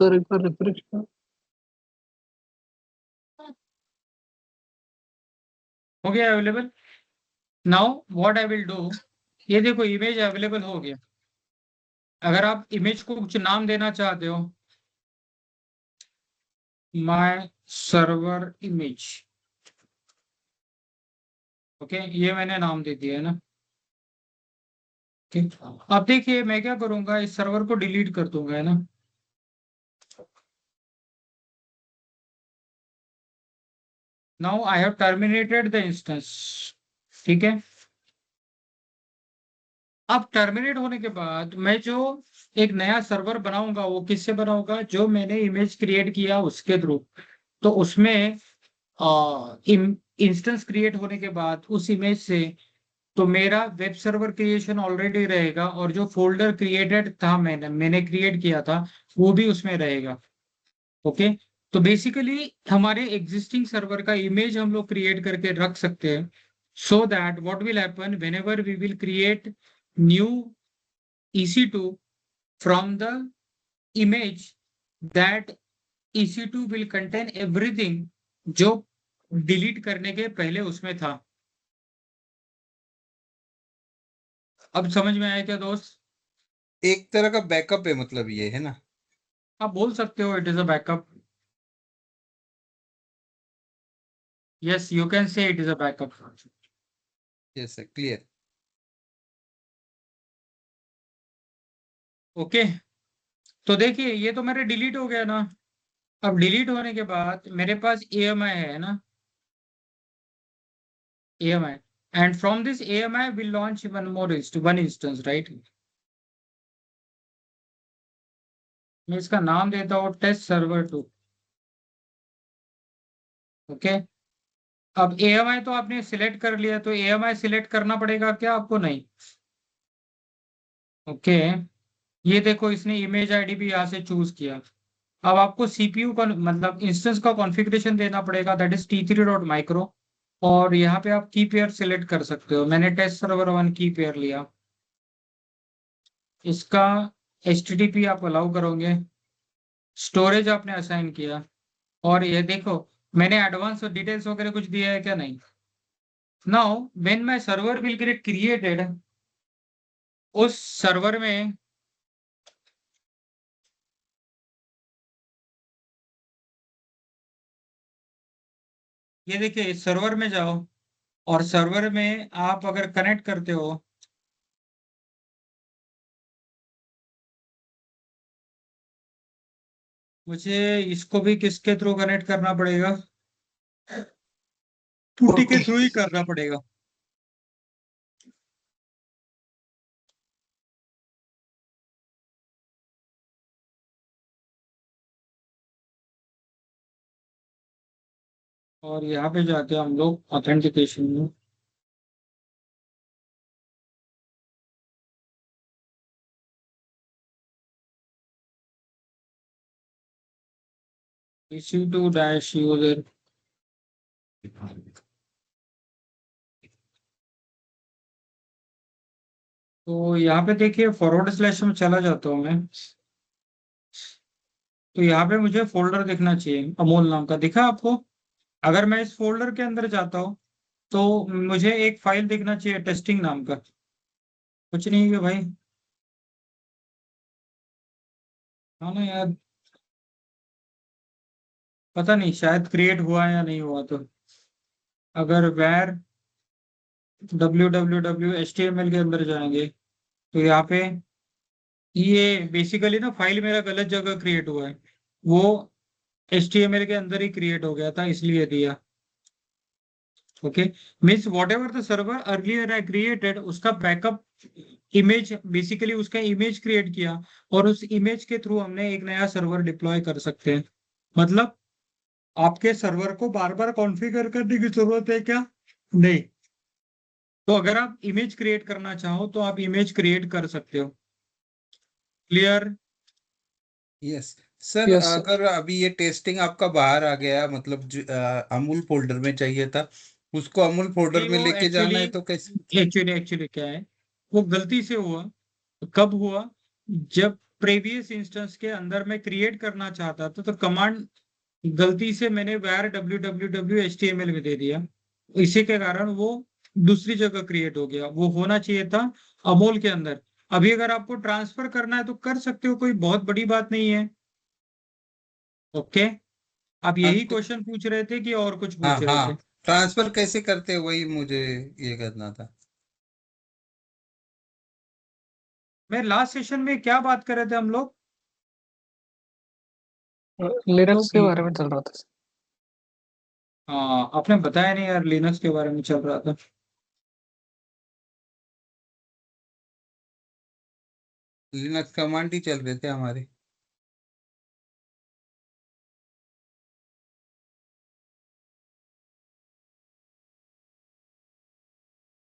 सर एक बार रिफ्रेश कर। हो गया available. Now what I will do, ये देखो इमेज अवेलेबल हो गया। अगर आप इमेज को कुछ नाम देना चाहते हो, माय सर्वर इमेज, ओके, ये मैंने नाम दे दिया है ना। ठीक, अब देखिए मैं क्या करूंगा, इस सर्वर को डिलीट कर दूंगा, है ना। Now I have terminated the instance, ठीक है। अब टर्मिनेट होने के बाद मैं जो एक नया सर्वर बनाऊंगा वो किससे बनाऊंगा, जो मैंने इमेज क्रिएट किया उसके थ्रू। तो उसमें इंस्टेंस क्रिएट होने के बाद उस इमेज से तो मेरा वेब सर्वर क्रिएशन ऑलरेडी रहेगा, और जो फोल्डर क्रिएटेड था मैंने क्रिएट किया था वो भी उसमें रहेगा। ओके, तो बेसिकली हमारे एग्जिस्टिंग सर्वर का इमेज हम लोग क्रिएट करके रख सकते हैं, so that what will happen whenever we will create new EC2 from the image, that EC2 will contain everything जो डिलीट करने के पहले उसमें था। अब समझ में आया क्या दोस्त? एक तरह का बैकअप है मतलब ये, है ना। आप बोल सकते हो it is a backup, yes you can say it is a backup. Yes sir, clear. Okay, तो देखिए ये तो मेरे डिलीट हो गया ना। अब डिलीट होने के बाद मेरे पास AMI है ना, AMI, and from this AMI will launch one instance, right? मैं इसका नाम देता हूँ टेस्ट सर्वर 2। ओके, अब AMI तो आपने सिलेक्ट कर लिया, तो AMI सिलेक्ट करना पड़ेगा क्या आपको, नहीं। ओके, ये देखो इसने इमेज आईडी भी यहाँ से चूज किया। अब आपको CPU का मतलब इंस्टेंस का कॉन्फ़िगरेशन देना पड़ेगा, दैट इज t3.micro, और यहाँ पे आप की पेयर सिलेक्ट कर सकते हो। मैंने टेस्ट सर्वर 1 की पेयर लिया, इसका HTTP आप अलाउ करोगे, स्टोरेज आपने असाइन किया, और ये देखो मैंने एडवांस डिटेल्स वगैरह कुछ दिया है क्या? नहीं। Now when my server will get created, उस सर्वर में ये देखिए, सर्वर में जाओ, और सर्वर में आप अगर कनेक्ट करते हो, मुझे इसको भी किसके थ्रू कनेक्ट करना पड़ेगा? टूटी के थ्रू ही करना पड़ेगा। और यहाँ पे जाते हैं हम लोग ऑथेंटिकेशन में। EC2 डैश यूजर, तो यहाँ पे देखिए फॉरवर्ड स्लैश में चला जाता हूँ मैं, तो यहाँ पे मुझे फोल्डर दिखना चाहिए अमोल नाम का। दिखा आपको? अगर मैं इस फोल्डर के अंदर जाता हूँ तो मुझे एक फाइल दिखना चाहिए टेस्टिंग नाम का। कुछ नहीं है भाई, हाँ ना यार, पता नहीं शायद क्रिएट हुआ है या नहीं हुआ। तो अगर वैर www.html के अंदर जाएंगे तो यहाँ पे ये बेसिकली ना फाइल मेरा गलत जगह क्रिएट हुआ है, वो HTML के अंदर ही क्रिएट हो गया था इसलिए दिया। Okay, means what ever the server earlier I created, उसका बैकअप इमेज, बेसिकली उसका इमेज क्रिएट किया, और उस इमेज के थ्रू हमने एक नया सर्वर डिप्लॉय कर सकते हैं। मतलब आपके सर्वर को बार बार कॉन्फ़िगर करने की जरूरत है क्या? नहीं। तो अगर आप इमेज क्रिएट करना चाहो तो आप इमेज क्रिएट कर सकते हो। Clear? Yes sir, yes sir. अगर अभी ये टेस्टिंग आपका बाहर आ गया, मतलब अमूल फोल्डर में चाहिए था, उसको अमूल फोल्डर नहीं, में वो लेके जाना एक्चुअली है तो कैसे? एक्चुअली क्या है, वो गलती से हुआ। कब हुआ? जब प्रीवियस इंस्टेंस के अंदर मैं क्रिएट करना चाहता था तो कमांड गलती से मैंने var www.html में दे दिया, इसी के कारण वो दूसरी जगह क्रिएट हो गया। वो होना चाहिए था अमोल के अंदर। अभी अगर आपको ट्रांसफर करना है तो कर सकते हो, कोई बहुत बड़ी बात नहीं है। ओके, आप हाँ यही तो, क्वेश्चन पूछ रहे थे कि और कुछ हाँ पूछ रहे थे? हाँ, ट्रांसफर कैसे करते हैं वही मुझे ये करना था। मैं लास्ट सेशन में क्या बात कर रहे थे हम लोग? लिनक्स के तो बारे में चल रहा था। हाँ, आपने बताया नहीं यार, लिनक्स के बारे में चल रहा था। लिनक्स कमांड ही चल रहे थे हमारे।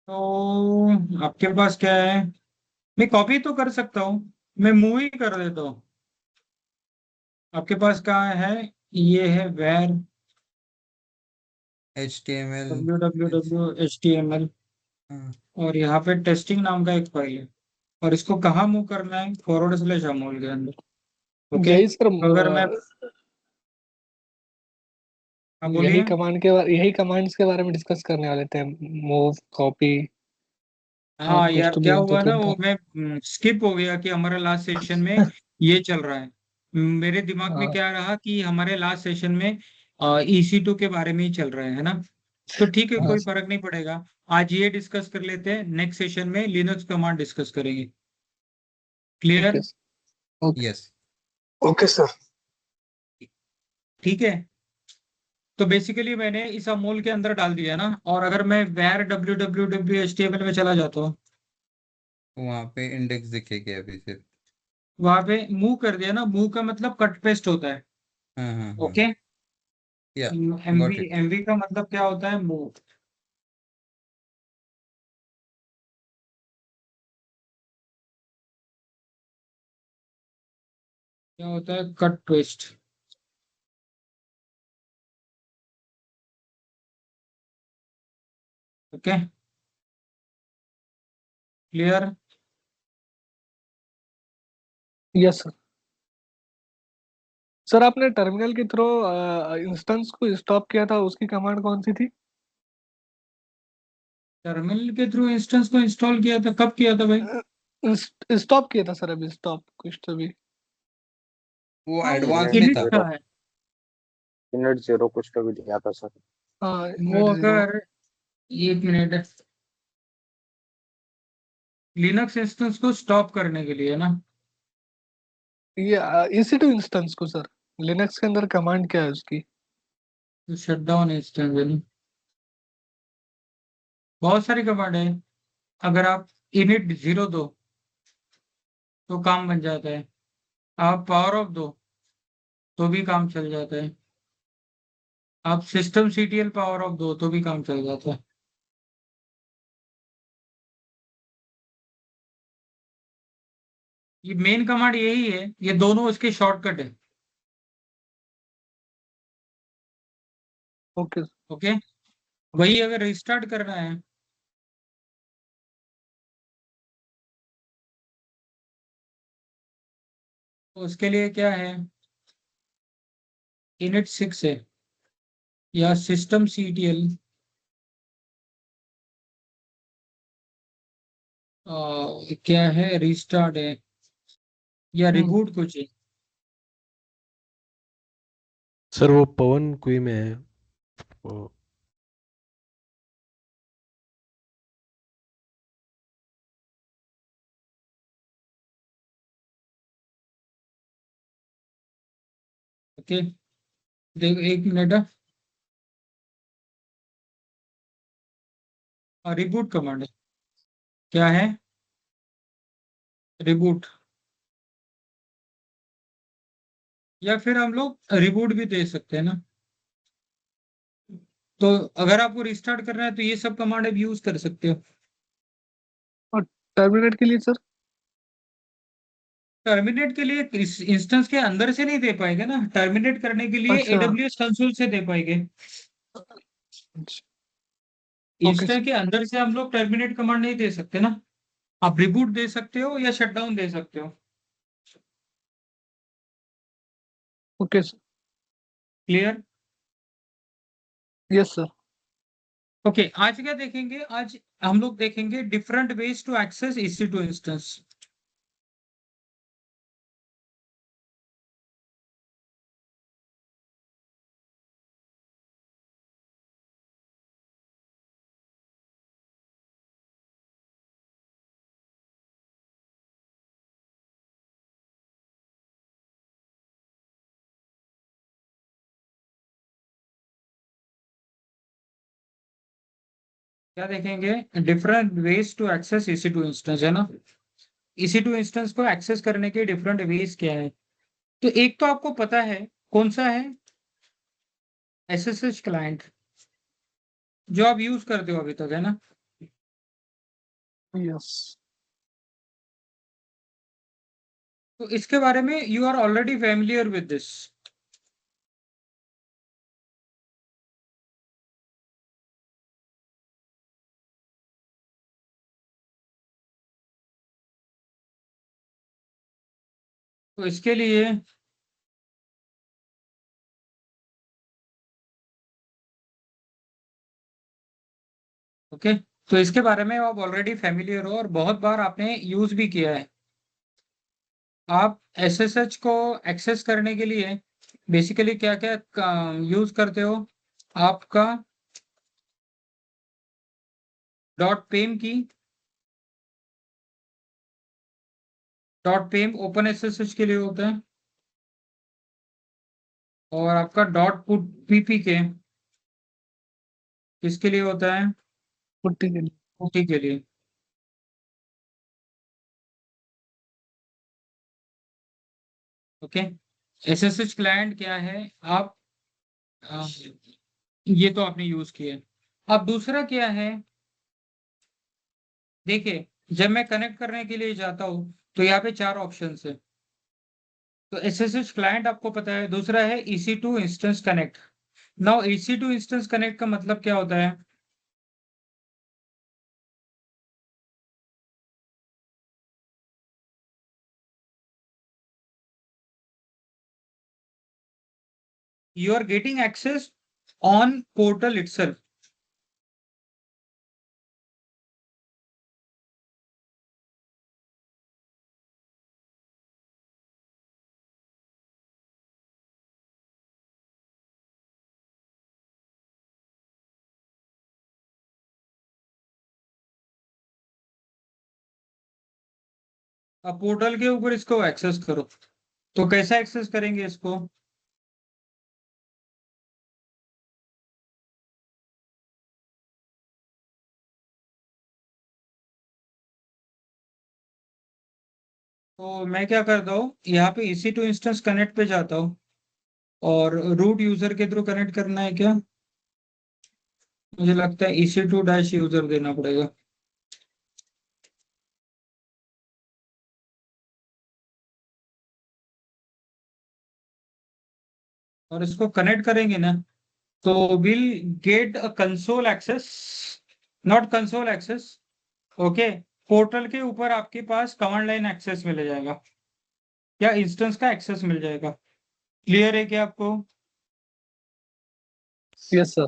तो आपके पास क्या है? मैं कॉपी तो कर सकता हूँ, मैं मूव ही कर देता हूँ। आपके पास कहाँ है? ये है वेर HTML। www.html, हाँ, और यहाँ पे टेस्टिंग नाम का एक फाइल है, और इसको कहाँ मूव करना है? फॉरवर्ड स्लैश अमोल के अंदर। ओके, यही सर, तो अगर मैं, हाँ बोलिए। यही कमांड्स के बारे में डिस्कस करने वाले थे। मूव, कॉपी और हाँ कुछ यार, तो क्या गेम तो हुआ ना, तीन वो था। मैं स्किप हो गया कि हमारा लास्ट सेशन में ये चल रहा है। मेरे दिमाग में हाँ, क्या रहा कि हमारे लास्ट सेशन में EC2 के बारे में ही चल रहा है ना। तो ठीक है, हाँ कोई सर। फर्क नहीं पड़ेगा। आज ये डिस्कस कर लेते हैं, नेक्स्ट सेशन में लिनक्स कमांड डिस्कस करेंगे। Okay clear? Sir. Okay. Yes. Okay sir. ठीक है, तो बेसिकली मैंने इस अमूल के अंदर डाल दिया ना, और अगर मैं वैर www.html में चला जाता हूँ, वहां पे इंडेक्स दिखेगी अभी फिर। वहां पे मूव कर दिया ना, मूव का मतलब कट पेस्ट होता है। हाँ हाँ हाँ। ओके, या, एमवी गॉट इट। एमवी का मतलब क्या होता है? मूव। क्या होता है? Cut twist. Okay, clear? Yes sir. Sir आपने टर्मिनल के थ्रू इंस्टेंस को स्टॉप किया था, उसकी कमांड कौन सी थी? टर्मिनल के थ्रू इंस्टेंस को इंस्टॉल किया था, कब किया था भाई? स्टॉप किया था सर, अभी स्टॉप कुछ तो भी। वो हाँ, वो एडवांस इनट में इनिट था। का जीरो है। इनट जीरो कुछ तो भी दिया था सर। हाँ वो इनट जीरो। अगर 1 मिनट, लिनक्स इंस्टेंस को स्टॉप करने के लिए ना। ये EC2 इंस्टेंस को सर, लिनक्स के अंदर कमांड क्या है उसकी? तो शट डाउन इंस्टेंस है ना, बहुत सारी कमांड है। अगर आप इनिट 0 दो तो काम बन जाता है, आप पावर ऑफ दो तो भी काम चल जाता है, आप सिस्टम CTL पावर ऑफ दो तो भी काम चल जाता है। ये मेन कमांड यही है, ये दोनों इसके शॉर्टकट है। ओके। ओके, वही अगर रिस्टार्ट करना है तो उसके लिए क्या है, इनिट 6 है या सिस्टम CTL क्या है, रिस्टार्ट है या रिबूट कुछ है। सर वो पवन कुई में है वो। ओके, देखो 1 मिनट। रिबूट कमांड है, क्या है, रिबूट, या फिर हम लोग रिबूट भी दे सकते हैं ना। तो अगर आपको रिस्टार्ट करना है तो ये सब कमांड आप यूज कर सकते हो। और टर्मिनेट के लिए सर? टर्मिनेट के लिए इंस्टेंस के अंदर से नहीं दे पाएंगे ना, टर्मिनेट करने के लिए अच्छा। AWS कंसोल से दे पाएंगे। ओके इंस्टेंस के अंदर से हम लोग टर्मिनेट कमांड नहीं दे सकते ना। आप रिबूट दे सकते हो या शटडाउन दे सकते हो। Okay sir. Clear? Yes sir. Okay, आज क्या देखेंगे, आज हम लोग देखेंगे different ways to access EC2 instance. क्या देखेंगे, different ways to access EC2 instance, है ना। EC2 इंस्टेंस को एक्सेस करने के डिफरेंट वेज क्या है। तो एक तो आपको पता है कौन सा है, SSH क्लाइंट, जो आप यूज करते हो अभी तक, है ना। यस। तो इसके बारे में you are already familiar with this. तो इसके लिए ओके, तो इसके बारे में आप ऑलरेडी फैमिलियर हो और बहुत बार आपने यूज भी किया है। आप SSH को एक्सेस करने के लिए बेसिकली क्या क्या यूज करते हो, आपका .pem की, .pem ओपन SSH के लिए होता है, और आपका .put के किसके लिए होता है, पुट्टी के लिए। पुटी के लिए। ओके, SSH क्लाइंट क्या है, आप अ, ये तो आपने यूज किया है। अब दूसरा क्या है, देखिए जब मैं कनेक्ट करने के लिए जाता हूँ तो यहाँ पे 4 ऑप्शन है। तो SSH क्लाइंट आपको पता है, दूसरा है EC2 instance connect. Now EC2 instance connect का मतलब क्या होता है, you are getting access on portal itself. अब पोर्टल के ऊपर इसको एक्सेस करो, तो कैसा एक्सेस करेंगे इसको? तो मैं क्या करता हूँ, यहाँ पे EC2 इंस्टेंस कनेक्ट पे जाता हूँ, और रूट यूजर के थ्रू कनेक्ट करना है क्या? मुझे लगता है EC2 डैश यूजर देना पड़ेगा। और इसको कनेक्ट करेंगे ना, तो will get a console access, not console access, okay. Portal के ऊपर आपके पास कमांड लाइन एक्सेस मिल जाएगा, या इंस्टेंस का एक्सेस मिल जाएगा। क्लियर है क्या आपको? Yes sir.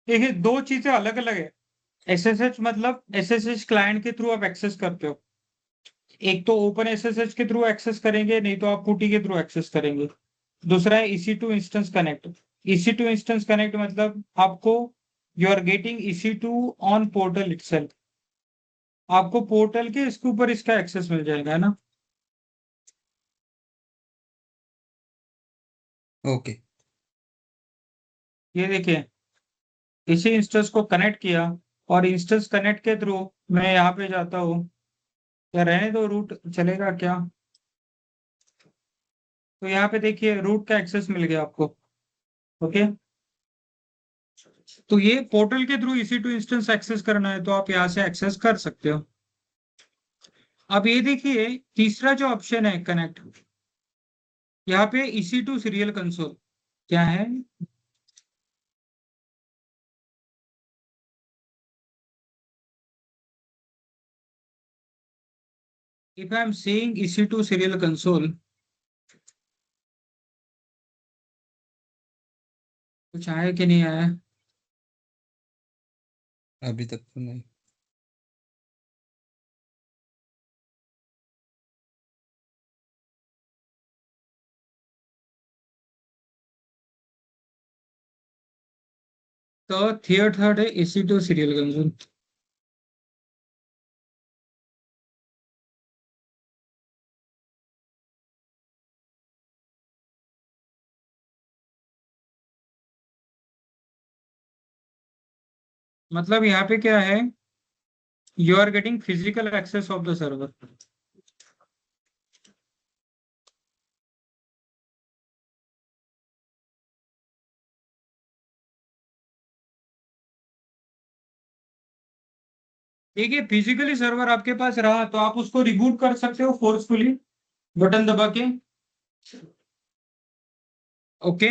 देखिए, दो चीजें अलग अलग है। SSH मतलब SSH क्लाइंट के थ्रू आप एक्सेस करते हो, एक तो ओपन SSH के थ्रू एक्सेस करेंगे, नहीं तो आप PuTTY के थ्रू एक्सेस करेंगे। दूसरा है EC2 instance connect. EC2 instance connect मतलब आपको, you are getting EC2 on portal itself, आपको पोर्टल के इसके ऊपर इसका एक्सेस मिल जाएगा, है ना? ओके। ये देखिए, इसी इंस्टेंस को कनेक्ट किया, और इंस्टेंस कनेक्ट के थ्रू मैं यहाँ पे जाता हूँ, या रहने दो, रूट चलेगा क्या? तो यहाँ पे देखिए, रूट का एक्सेस मिल गया आपको, ओके। तो ये पोर्टल के थ्रू EC2 इंस्टेंस एक्सेस करना है, तो आप यहाँ से एक्सेस कर सकते हो। अब ये देखिए, तीसरा जो ऑप्शन है कनेक्ट, यहाँ पे EC2 सीरियल कंसोल क्या है? If I am saying EC2 serial console, कुछ आया कि नहीं आया? अभी तक तो नहीं। तो थर्ड है EC2 सीरियल कंसोल। मतलब यहाँ पे क्या है, you are getting physical access of the server. देखिए, फिजिकली सर्वर आपके पास रहा तो आप उसको रिबूट कर सकते हो फोर्सफुली, बटन दबा के, ओके।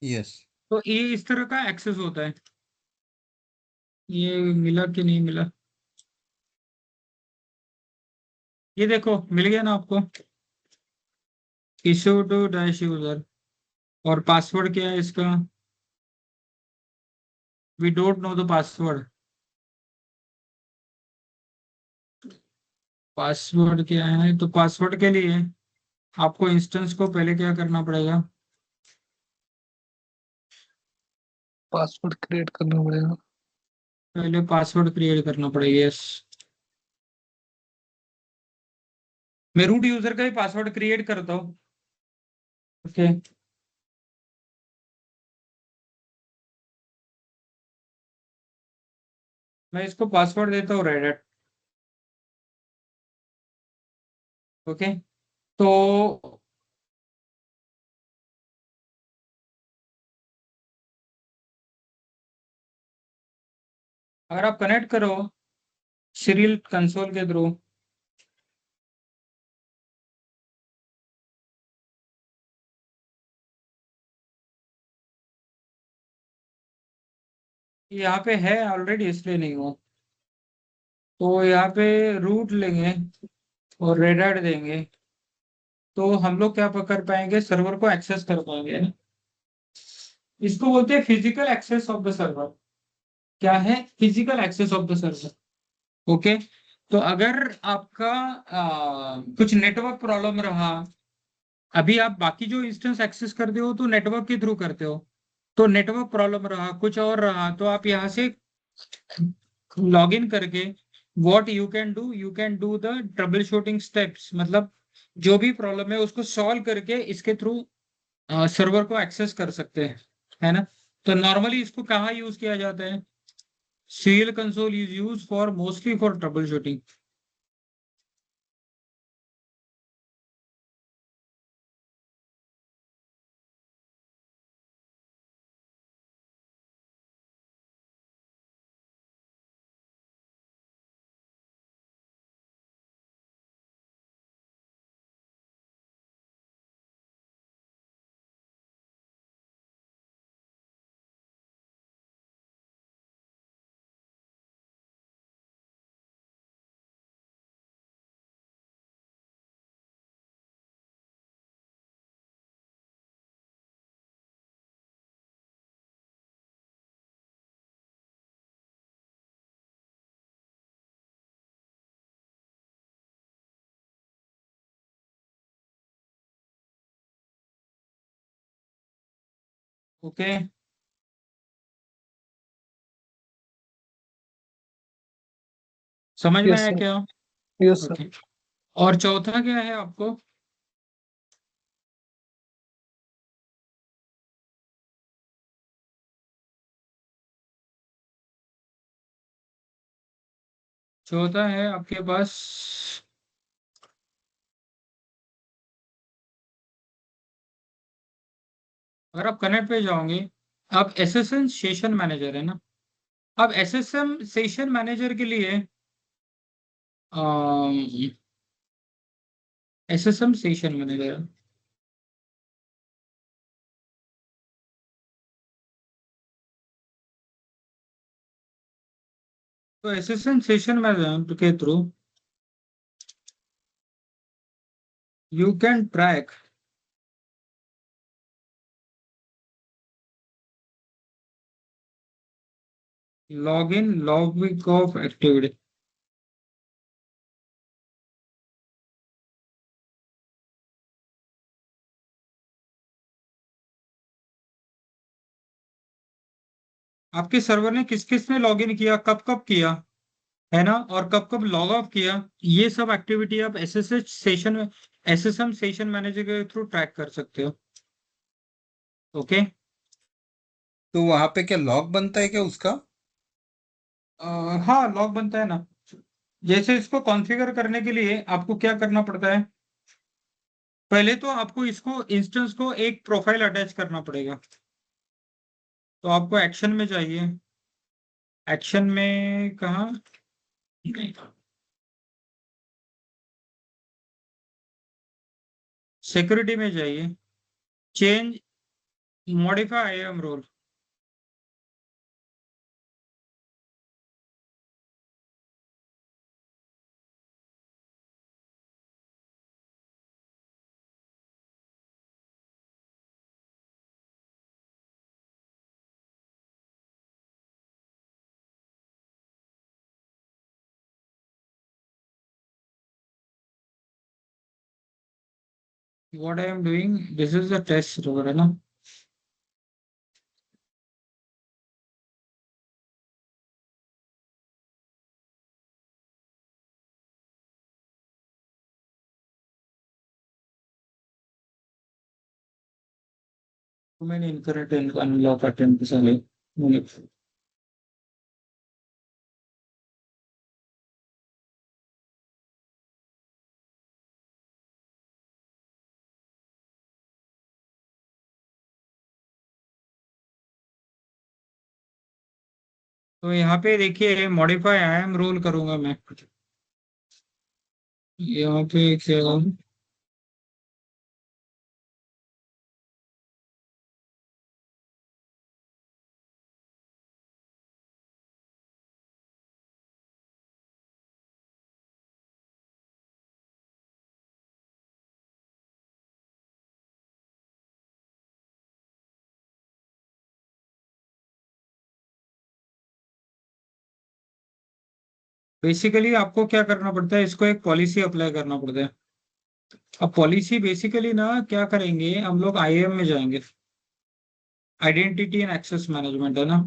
यस। तो ये इस तरह का एक्सेस होता है। ये मिला कि नहीं मिला? ये देखो, मिल गया ना आपको, इशू टू डैश यूजर। और पासवर्ड क्या है इसका? We don't know the password. Password क्या है? तो पासवर्ड के लिए आपको इंस्टेंस को पहले क्या करना पड़ेगा? पासवर्ड क्रिएट करना पड़ेगा। पहले पासवर्ड क्रिएट करना पड़ेगा, यस। मैं रूट यूजर का ही पासवर्ड क्रिएट करता हूँ, ओके। मैं इसको पासवर्ड देता हूँ रेड, ओके। तो अगर आप कनेक्ट करो सीरियल कंसोल के थ्रू, यहाँ पे है ऑलरेडी, इसलिए नहीं हुआ। तो यहाँ पे रूट लेंगे और रेड हैट देंगे, तो हम लोग क्या कर पाएंगे, सर्वर को एक्सेस कर पाएंगे, है ना। इसको बोलते हैं physical access of the server. क्या है, physical access of the server. Okay. तो अगर आपका कुछ नेटवर्क प्रॉब्लम रहा, अभी आप बाकी जो इंस्टेंस एक्सेस करते हो तो नेटवर्क के थ्रू करते हो, तो नेटवर्क प्रॉब्लम रहा, कुछ और रहा, तो आप यहाँ से लॉग इन करके what you can do the trouble shooting steps, मतलब जो भी प्रॉब्लम है उसको सॉल्व करके इसके थ्रू सर्वर को एक्सेस कर सकते हैं, है ना। तो नॉर्मली इसको कहाँ यूज किया जाता है, serial console is use for mostly for trouble shooting. Okay, समझ में यस आया सर। क्या। Yes sir. ओके। और चौथा क्या है आपको, चौथा है आपके पास, अगर आप कनेक्ट पे जाओगे, आप एसएसएम सेशन मैनेजर है ना। अब एसएसएम सेशन मैनेजर के लिए एसएसएम सेशन मैनेजर, तो एसएसएम सेशन मैनेजर के through you can track log in log off activity. आपके सर्वर ने किस किस में लॉग इन किया, कब कब किया, है ना, और कब कब लॉग ऑफ किया, ये सब एक्टिविटी आप एसएसएच सेशन में, एसएसएम सेशन मैनेजर के थ्रू ट्रैक कर सकते हो। ओके। तो वहां पे क्या लॉग बनता है क्या उसका? हाँ, लॉग बनता है ना। जैसे इसको कॉन्फ़िगर करने के लिए आपको क्या करना पड़ता है, पहले तो आपको इसको इंस्टेंस को एक प्रोफाइल अटैच करना पड़ेगा। तो आपको एक्शन में चाहिए, एक्शन में कहाँ, सिक्योरिटी में जाइए, change modify IAM role. What I am doing, this is the test server, है ना। too many incorrect and unlock attempts only. तो यहाँ पे देखिए मॉडिफाई आई एम रोल करूंगा मैं, यहाँ पे क्या, बेसिकली आपको क्या करना पड़ता है, इसको एक पॉलिसी अप्लाई करना पड़ता है। अब पॉलिसी बेसिकली ना क्या करेंगे, हम लोग आईएम में जाएंगे, आइडेंटिटी एंड एक्सेस मैनेजमेंट है ना।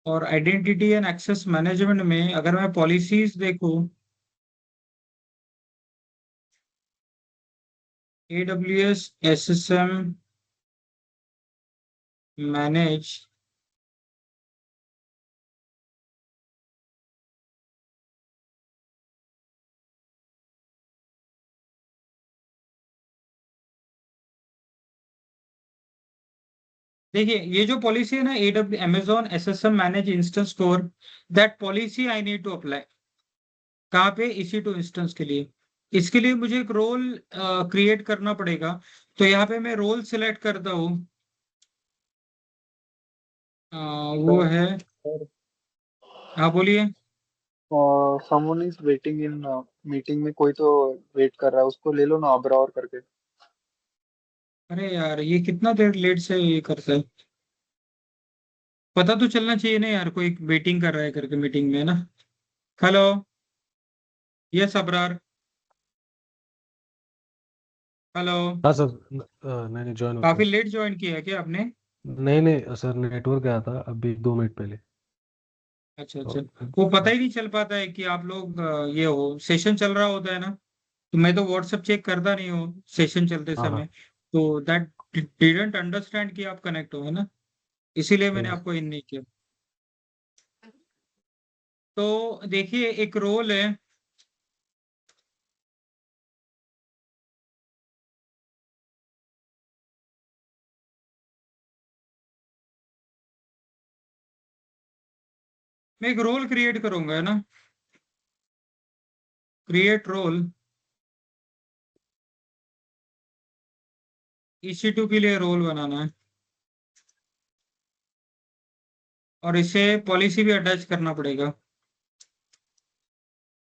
और आइडेंटिटी एंड एक्सेस मैनेजमेंट में अगर मैं पॉलिसीज देखूं, AWS SSM मैनेज, देखिए ये जो पॉलिसी है ना, AWS Amazon SSM manage instance store, that policy I need to apply. कहाँ पे? EC2 इंस्टेंस के लिए। इसके लिए मुझे एक रोल क्रिएट करना पड़ेगा। तो यहाँ पे मैं रोल सिलेक्ट करता हूँ, वो है, हाँ बोलिए। Someone is waiting in meeting में, कोई तो वेट कर रहा है, उसको ले लो ना अब्रावर करके। अरे यार ये कितना देर लेट से ये करता है, पता तो चलना चाहिए ना यार, कोई वेटिंग कर रहा है करके मीटिंग में ना। Hello, yes Abrar, hello. हाँ सर। मैंने ज्वाइन होता काफी हूँ। लेट ज्वाइन किया है क्या आपने? नहीं नहीं सर, नेटवर्क आया था अभी 2 मिनट पहले। अच्छा अच्छा। तो, वो पता हाँ ही नहीं चल पाता है कि आप लोग ये हो, सेशन चल रहा होता है ना, तो मैं तो व्हाट्सएप चेक करता नहीं हूँ सेशन चलते हाँ समय। हाँ। तो दैट डिडंट अंडरस्टैंड कि आप कनेक्ट हो, है ना, इसीलिए मैंने yes। आपको इन नहीं किया। तो देखिए एक रोल है, मैं एक रोल क्रिएट करूंगा, है ना, क्रिएट रोल, EC2 के लिए रोल बनाना है, और इसे पॉलिसी भी अटैच करना पड़ेगा,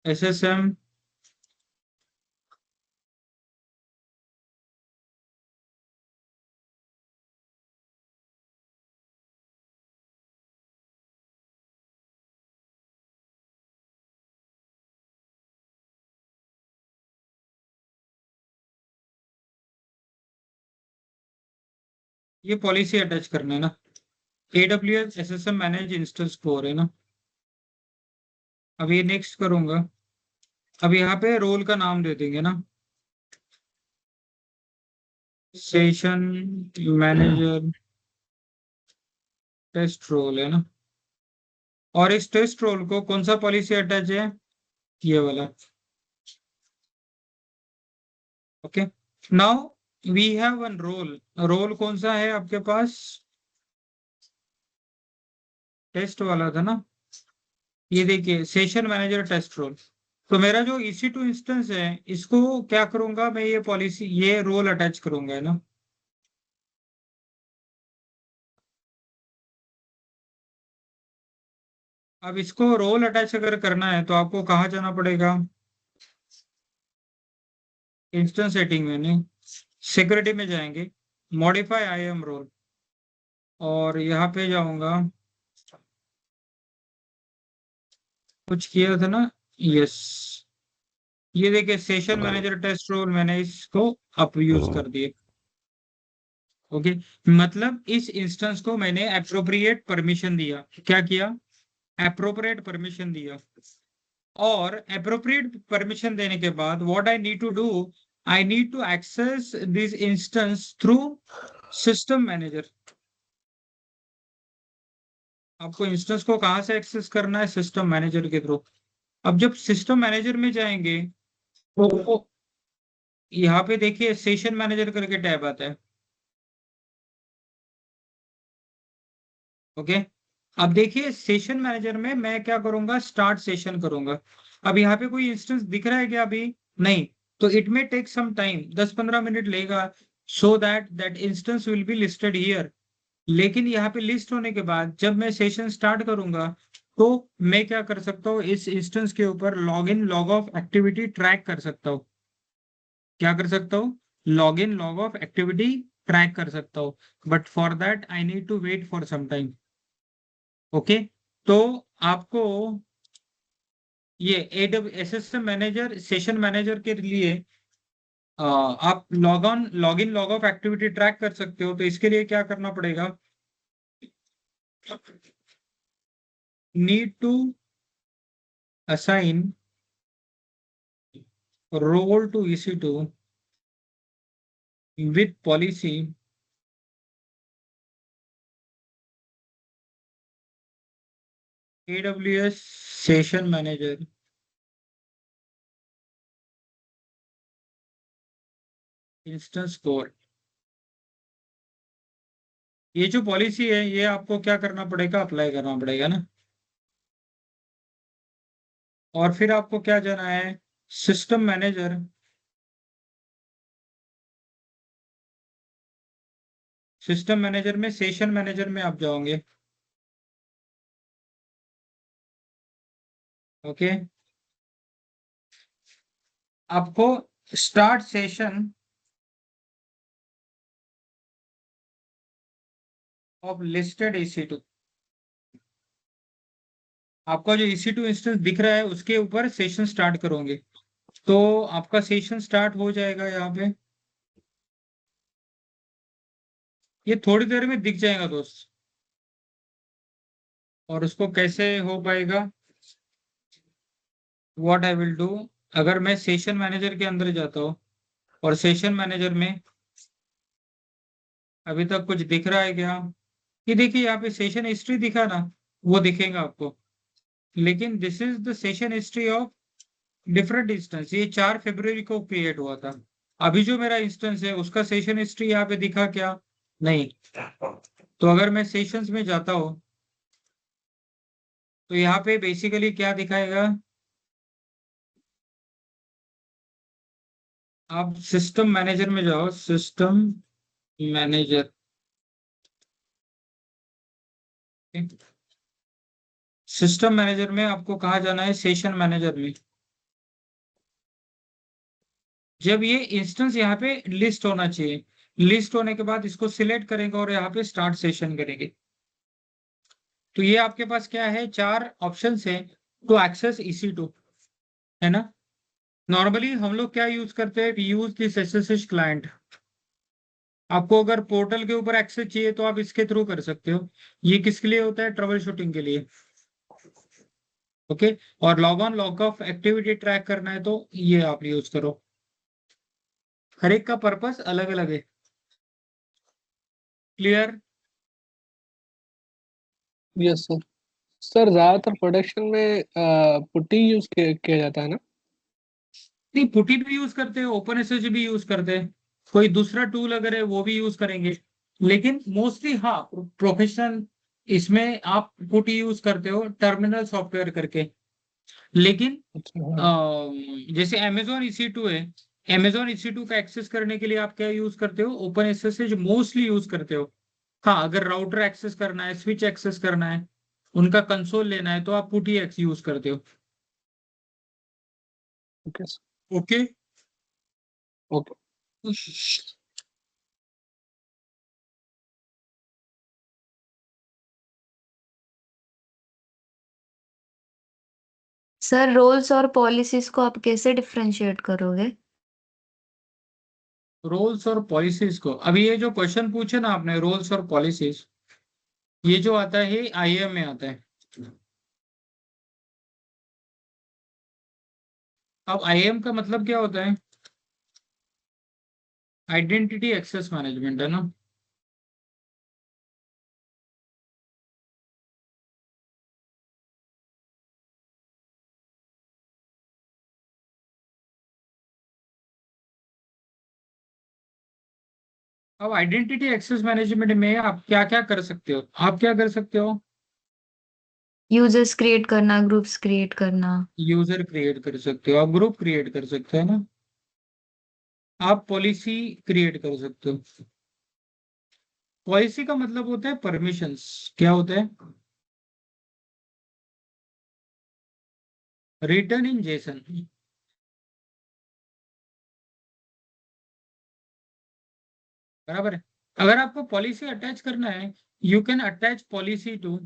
SSM ये पॉलिसी अटैच करना है ना, AWS SSM manage instance core है ना। अब ये नेक्स्ट करूंगा, अब यहाँ पे रोल का नाम दे देंगे ना, सेशन मैनेजर टेस्ट रोल है ना। और इस टेस्ट रोल को कौन सा पॉलिसी अटैच है, ये वाला। Okay, now we have one role, role कौन सा है आपके पास, टेस्ट वाला था ना। ये देखिए सेशन मैनेजर टेस्ट रोल। तो मेरा जो EC2 इंस्टेंस है, इसको क्या करूंगा मैं, ये पॉलिसी ये रोल अटैच करूंगा, है ना। अब इसको रोल अटैच अगर करना है तो आपको कहाँ जाना पड़ेगा, इंस्टेंस सेटिंग में नहीं, सिक्योरिटी में जाएंगे, मॉडिफाई IAM रोल, और यहाँ पे जाऊंगा, कुछ किया था ना, यस, ये देखिए सेशन मैनेजर टेस्ट रोल, मैंने इसको अप यूज कर दिए। ओके, मतलब इस इंस्टेंस को मैंने एप्रोप्रिएट परमिशन दिया, क्या किया, एप्रोप्रिएट परमिशन दिया। और एप्रोप्रिएट परमिशन देने के बाद what I need to do, I need to access this instance through system manager. आपको इंस्टेंस को कहां से एक्सेस करना है, सिस्टम मैनेजर के थ्रू। अब जब सिस्टम मैनेजर में जाएंगे तो यहाँ पे देखिए सेशन मैनेजर करके टैब आता है। ओके, अब देखिए सेशन मैनेजर में मैं क्या करूंगा, स्टार्ट सेशन करूंगा। अब यहाँ पे कोई इंस्टेंस दिख रहा है क्या अभी, नहीं, तो it may take some time, 10-15 minute लेगा, so that that instance will be listed here. लेकिन यहाँ पे लिस्ट होने के बाद जब मैं सेशन स्टार्ट करूंगा, तो मैं क्या कर सकता हूँ, इस इंस्टेंस के ऊपर log in log off activity track कर सकता हूँ। क्या कर सकता हूँ, log in log off activity track कर सकता हूँ, but for that I need to wait for some time. Okay, तो आपको ये एसएसएम मैनेजर, सेशन मैनेजर के लिए आप log in log off activity track कर सकते हो। तो इसके लिए क्या करना पड़ेगा, need to assign role to EC2 with policy AWS session manager instance code. ये जो पॉलिसी है ये आपको क्या करना पड़ेगा, अप्लाई करना पड़ेगा ना। और फिर आपको क्या जाना है, सिस्टम मैनेजर, सिस्टम मैनेजर में सेशन मैनेजर में आप जाओगे। ओके, आपको start session of listed EC2, आपका जो EC2 इंस्टेंस दिख रहा है उसके ऊपर सेशन स्टार्ट करोगे तो आपका सेशन स्टार्ट हो जाएगा यहाँ पे। ये थोड़ी देर में दिख जाएगा दोस्त। और उसको कैसे हो पाएगा, व्हाट आई विल डू, अगर मैं सेशन मैनेजर के अंदर जाता हूँ और सेशन मैनेजर में अभी तक कुछ दिख रहा है क्या, ये देखिए यहाँ पे सेशन हिस्ट्री दिखा ना, वो दिखेगा आपको। लेकिन this is the session history of different instance, ये 4 फरवरी को क्रिएट हुआ था। अभी जो मेरा इंस्टेंस है उसका सेशन हिस्ट्री यहाँ पे दिखा क्या, नहीं। तो अगर मैं सेशंस में जाता हूँ तो यहाँ पे बेसिकली क्या दिखाएगा, आप सिस्टम मैनेजर में जाओ, सिस्टम मैनेजर, सिस्टम मैनेजर में आपको कहाँ जाना है, सेशन मैनेजर में। जब ये इंस्टेंस यहाँ पे लिस्ट होना चाहिए, लिस्ट होने के बाद इसको सिलेक्ट करेंगे और यहाँ पे स्टार्ट सेशन करेंगे। तो ये आपके पास क्या है, 4 ऑप्शन है टू एक्सेस EC2, है ना। नॉर्मली हम लोग क्या यूज करते हैं, यूज दिस SSH क्लाइंट। आपको अगर पोर्टल के ऊपर एक्सेस चाहिए तो आप इसके थ्रू कर सकते हो। ये किसके लिए होता है, ट्रबल शूटिंग के लिए। ओके, और log on log off activity track करना है तो ये आप यूज करो। हर एक का पर्पस अलग अलग है। क्लियर। Yes sir. सर ज्यादातर प्रोडक्शन में पुट्टी यूज किया जाता है ना। नहीं, पुटी भी यूज करते हैं, ओपन SSH भी यूज करते हैं, कोई दूसरा टूल अगर है वो भी यूज करेंगे। लेकिन मोस्टली हाँ, प्रोफेशनल इसमें आप पुटी यूज करते हो टर्मिनल सॉफ्टवेयर करके। लेकिन अच्छा हाँ। जैसे Amazon EC2 है, Amazon EC2 का एक्सेस करने के लिए आप क्या यूज करते हो, ओपन SSH मोस्टली यूज करते हो। हाँ, अगर राउटर एक्सेस करना है, स्विच एक्सेस करना है, उनका कंसोल लेना है तो आप पुटी एक्स यूज करते हो। Okay okay. Okay. Sir roles और पॉलिसीज को आप कैसे डिफरेंशिएट करोगे। रोल्स और पॉलिसीज को, अभी ये जो क्वेश्चन पूछे ना आपने, रोल्स और पॉलिसीज, ये जो आता है IAM में आता है। अब IAM का मतलब क्या होता है, आइडेंटिटी एक्सेस मैनेजमेंट, है ना। अब आइडेंटिटी एक्सेस मैनेजमेंट में आप क्या क्या कर सकते हो, आप क्या कर सकते हो, यूजर्स क्रिएट करना, ग्रुप्स क्रिएट करना। यूजर क्रिएट कर सकते हो, आप ग्रुप क्रिएट कर सकते हो ना, आप पॉलिसी क्रिएट कर सकते हो। पॉलिसी का मतलब होता है परमिशंस, क्या होता है, रिटर्न इन जेसन। बराबर है। अगर आपको पॉलिसी अटैच करना है, you can attach policy to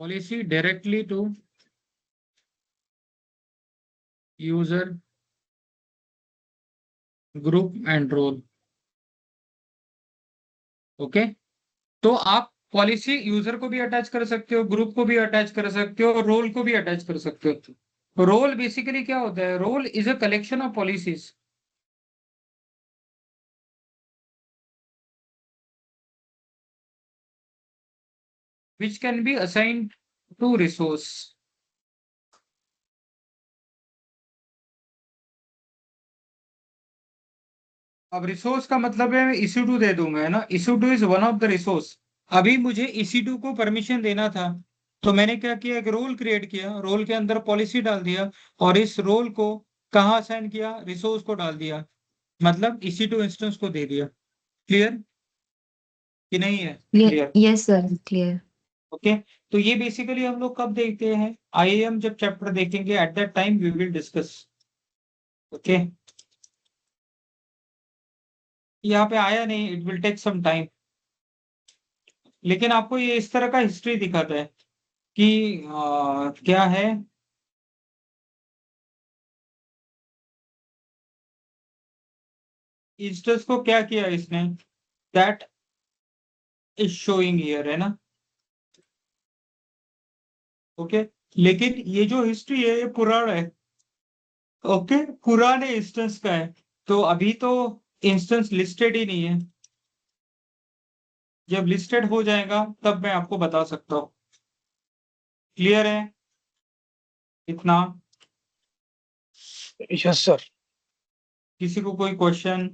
policy directly to user group and role. Okay, तो आप पॉलिसी यूजर को भी अटैच कर सकते हो, ग्रुप को भी अटैच कर सकते हो, और रोल को भी अटैच कर सकते हो। रोल बेसिकली क्या होता है? Role is a collection of policies which can be assigned to resource. अब रिसोर्स का मतलब है EC2 दे दूंगा, है ना। EC2 is one of the resource. अभी मुझे EC2 को परमिशन देना था, तो मैंने क्या किया, एक रोल क्रिएट किया, रोल के अंदर पॉलिसी डाल दिया, और इस रोल को कहाँ असाइन किया? रिसोर्स को डाल दिया, मतलब EC2 इंस्टेंस को दे दिया। क्लियर कि नहीं है? Clear? Yes sir, clear. Okay, तो ये बेसिकली हम लोग कब देखते हैं? IAM जब चैप्टर देखेंगे, at that time we will discuss. Okay, यहाँ पे आया नहीं, it will take some time, लेकिन आपको ये इस तरह का हिस्ट्री दिखाता है कि क्या है, इंस्टेंस को क्या किया इसने, दैट इज शोइंग हियर, है ना। ओके, लेकिन ये जो हिस्ट्री है ये पुराना है। ओके, पुराने इंस्टेंस का है, तो अभी तो इंस्टेंस लिस्टेड ही नहीं है। जब लिस्टेड हो जाएगा तब मैं आपको बता सकता हूँ। क्लियर है इतना? Yes sir. किसी को कोई क्वेश्चन?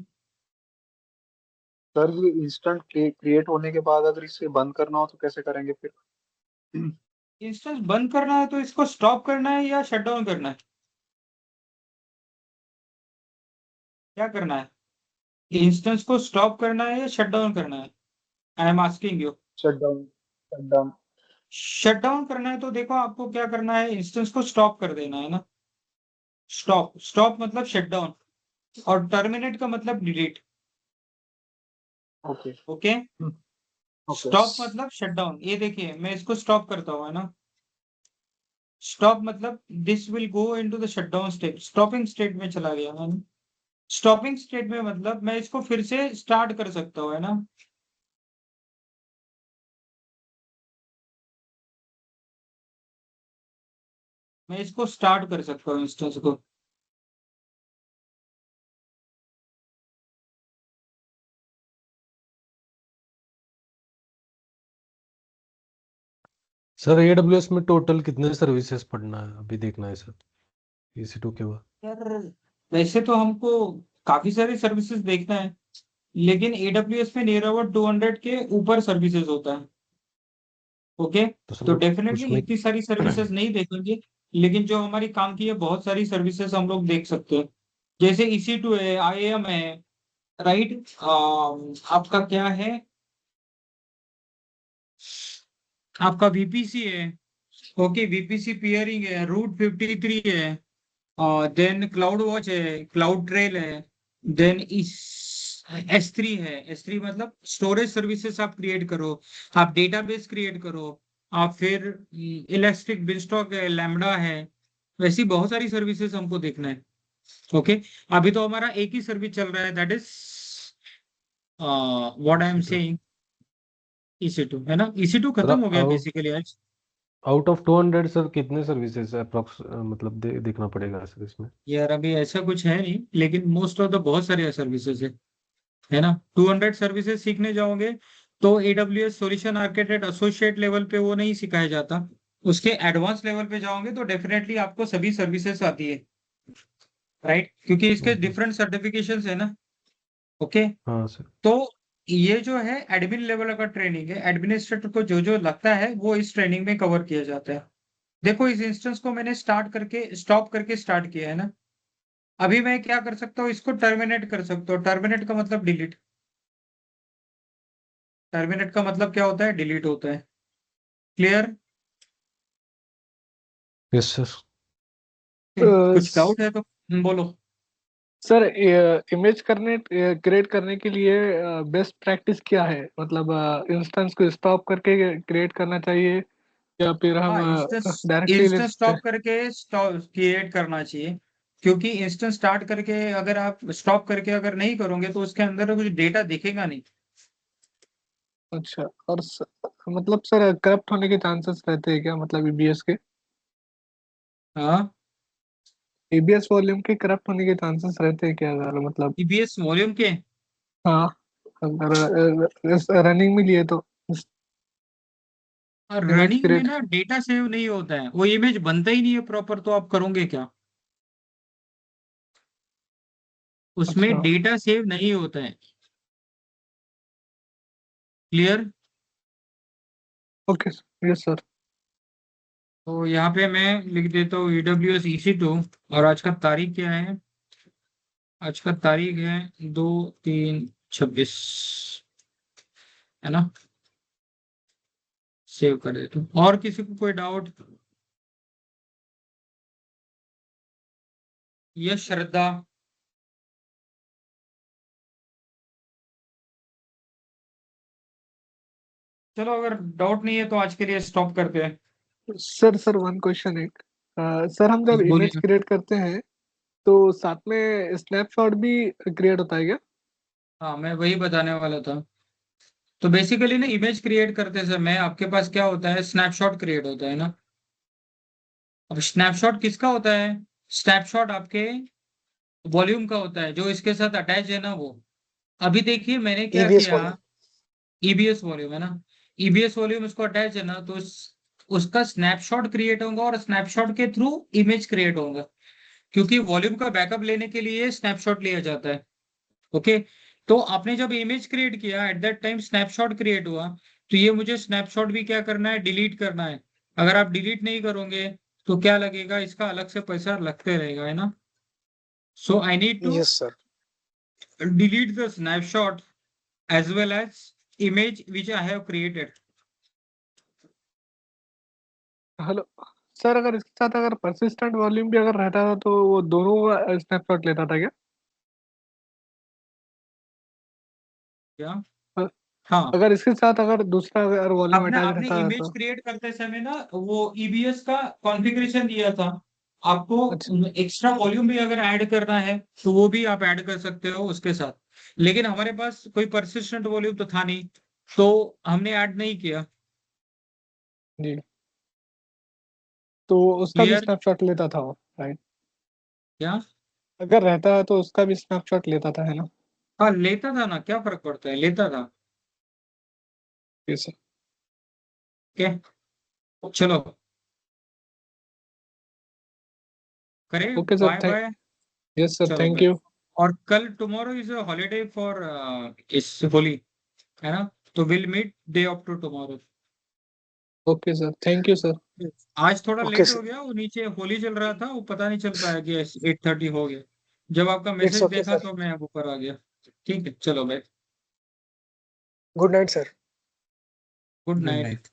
सर ये इंस्टेंट क्रिएट होने के बाद अगर इसे बंद करना हो तो कैसे करेंगे फिर? इंस्टेंस बंद करना है तो इसको स्टॉप करना है या शट डाउन करना है? क्या करना है? इंस्टेंस को स्टॉप करना है या शट डाउन करना है? I am asking you. Shut down. Shut down. Shut down करना है तो देखो आपको क्या करना है, इंस्टेंस को स्टॉप कर देना है ना। स्टॉप, स्टॉप मतलब शट डाउन, और टर्मिनेट का मतलब delete. Okay. Okay, okay. Stop मतलब शट डाउन। ये देखिए मैं इसको स्टॉप करता हूँ, है ना। स्टॉप मतलब this will go into the shut down state, stopping state में चला गया, है ना। स्टॉपिंग स्टेट में मतलब मैं इसको फिर से स्टार्ट कर सकता हूँ, है ना। मैं इसको स्टार्ट कर सकता हूँ इंस्टेंस को। सर AWS में टोटल कितने सर्विसेज पढ़ना है, अभी देखना है सर EC2 के बाद? यार वैसे तो हमको काफी सारी सर्विसेज देखना है, लेकिन AWS में नियर अबाउट 200 के ऊपर सर्विसेज होता है। ओके, तो तो सर डेफिनेटली उसमें इतनी सारी सर्विसेज नहीं देखेंगे, लेकिन जो हमारी काम की है बहुत सारी सर्विसेज हम लोग देख सकते हैं। जैसे EC2 है, IAM है, राइट। आपका क्या है, आपका VPC है। ओके, VPC पियरिंग है, रूट 53 है, देन क्लाउड वॉच है, क्लाउड ट्रेल है, देन इस S3 है। S3 मतलब स्टोरेज सर्विसेज आप क्रिएट करो, आप डेटाबेस क्रिएट करो, आप फिर इलास्टिक बिनस्टॉक है, लैम्बडा है। वैसी बहुत सारी सर्विसेज हमको देखना है। ओके, अभी तो हमारा एक ही सर्विस चल रहा है, that is what I am saying, EC2, है ना। EC2 सर खत्म हो गया बेसिकली आज। आउट ऑफ 200 सर कितने सर्विसेज अप्रोक्स मतलब देखना पड़ेगा सर इसमें? यार अभी ऐसा कुछ है नहीं, लेकिन मोस्ट ऑफ द बहुत सारे सर्विसेज है ना। 200 सर्विसेज सीखने जाओगे तो AWS solution architect associate level पे वो नहीं सिखाया जाता, उसके एडवांस लेवल पे जाओगे तो डेफिनेटली आपको सभी सर्विसेज आती है, राइट, क्योंकि इसके डिफरेंट सर्टिफिकेशंस है ना। ओके, हाँ सर। तो ये जो है एडमिन लेवल का ट्रेनिंग है, एडमिनिस्ट्रेटर को जो जो लगता है वो इस ट्रेनिंग में कवर किया जाता है। देखो इस इंस्टेंस को मैंने स्टार्ट करके स्टॉप करके स्टार्ट किया है ना। अभी मैं क्या कर सकता हूँ, इसको टर्मिनेट कर सकता हूँ। टर्मिनेट का मतलब डिलीट, टर्मिनेट का मतलब क्या होता है, डिलीट होता है। क्लियर? Yes sir. कुछ डाउट है तो बोलो। सर इमेज क्रिएट करने के लिए बेस्ट प्रैक्टिस क्या है? मतलब इंस्टेंस को स्टॉप करके क्रिएट करना चाहिए, या फिर हम हाँ, डायरेक्टली इंस्टेंस स्टॉप करके क्रिएट करना चाहिए, क्योंकि इंस्टेंस स्टार्ट करके अगर आप स्टॉप करके अगर नहीं करोगे तो उसके अंदर कुछ डेटा दिखेगा नहीं। अच्छा, और मतलब सर करप्ट होने के चांसेस रहते हैं क्या, मतलब ईबीएस के? हाँ, ईबीएस वॉल्यूम के करप्ट होने के चांसेस रहते हैं क्या, अगर मतलब? ईबीएस वॉल्यूम के हाँ, अगर रनिंग में लिए तो इमेज रनिंग में क्रिएट। ना डेटा सेव नहीं होता है, वो इमेज बनता ही नहीं है प्रॉपर, तो आप करोगे क्या? उसमें अच्छा, डेटा सेव नहीं होता है। क्लियर? Okay, yes sir. तो यहाँ पे मैं लिख देता हूँ AWS EC2, और आज का तारीख क्या है? आज का तारीख है 2/3/26, है ना? सेव कर देता हूँ। और किसी को कोई डाउट? यश, श्रद्धा? चलो, अगर डाउट नहीं है तो आज के लिए स्टॉप करते हैं। सर वन क्वेश्चन एक, सर हम जब इमेज बोलिए। क्रिएट करते हैं तो साथ में स्नैपशॉट भी क्रिएट होता है क्या? हाँ, मैं वही बताने वाला था। तो बेसिकली ना, इमेज क्रिएट करते समय आपके पास क्या होता है, स्नैपशॉट क्रिएट होता है ना। अब स्नैपशॉट किसका होता है? स्नैपशॉट आपके वॉल्यूम का होता है, जो इसके साथ अटैच है ना वो। अभी देखिए मैंने क्या ईबीएस किया, वॉल्यूम। ईबीएस वॉल्यूम है ना, ईबीएस वॉल्यूम इसको अटैच है ना, तो उसका स्नैपशॉट क्रिएट होगा, और स्नैपशॉट के थ्रू इमेज क्रिएट होगा, क्योंकि वॉल्यूम का बैकअप लेने के लिए स्नैपशॉट लिया जाता है। ओके, तो आपने जब इमेज क्रिएट किया, eight that time snapshot create हुआ, तो ये मुझे स्नैपशॉट भी क्या करना है, डिलीट करना है। अगर आप डिलीट नहीं करोगे तो क्या लगेगा, इसका अलग से पैसा लगते रहेगा, है ना। So I need to yes sir. delete the snapshot as well as image which I have created. Hello sir, अगर इसके साथ अगर परसिस्टेंट वॉल्यूम भी अगर रहता था तो वो दोनों का स्नैपशॉट लेता था क्या? क्या? अ- हाँ, अगर इसके साथ अगर दूसरा अगर वॉल्यूम आपने अटैच आपने रहता था इमेज तो? क्रिएट करते समय ना वो EBS का कॉन्फ़िगरेशन दिया था आपको। अच्छा एक्स्ट्रा वॉल्यूम भी अगर ऐड करना है तो वो भी आप ऐड कर सकते हो उसके साथ, लेकिन हमारे पास कोई परसिस्टेंट वॉल्यूम तो था नहीं, तो हमने ऐड नहीं किया। जी, तो उसका भी क्लियर? स्नैपशॉट लेता था वो, राइट? क्या? अगर रहता है तो उसका भी स्नैपशॉट लेता था, है ना? हाँ, लेता था ना, क्या फर्क पड़ता है, लेता था। Yes sir. ओके, चलो करें, okay sir, bye bye. Yes sir, चलो थैंक बाय। यू। और कल tomorrow is a holiday for इस होली, है ना, तो will meet day after tomorrow. Okay sir, thank you sir. आज थोड़ा ओके लेट हो सर। गया, वो नीचे होली चल रहा था, वो पता नहीं चल पाया कि 8:30 हो गया। जब आपका इट्स मैसेज ओके देखा सर। तो मैं ऊपर आ गया। ठीक है, चलो बाय। Good night sir. Good good night. Night.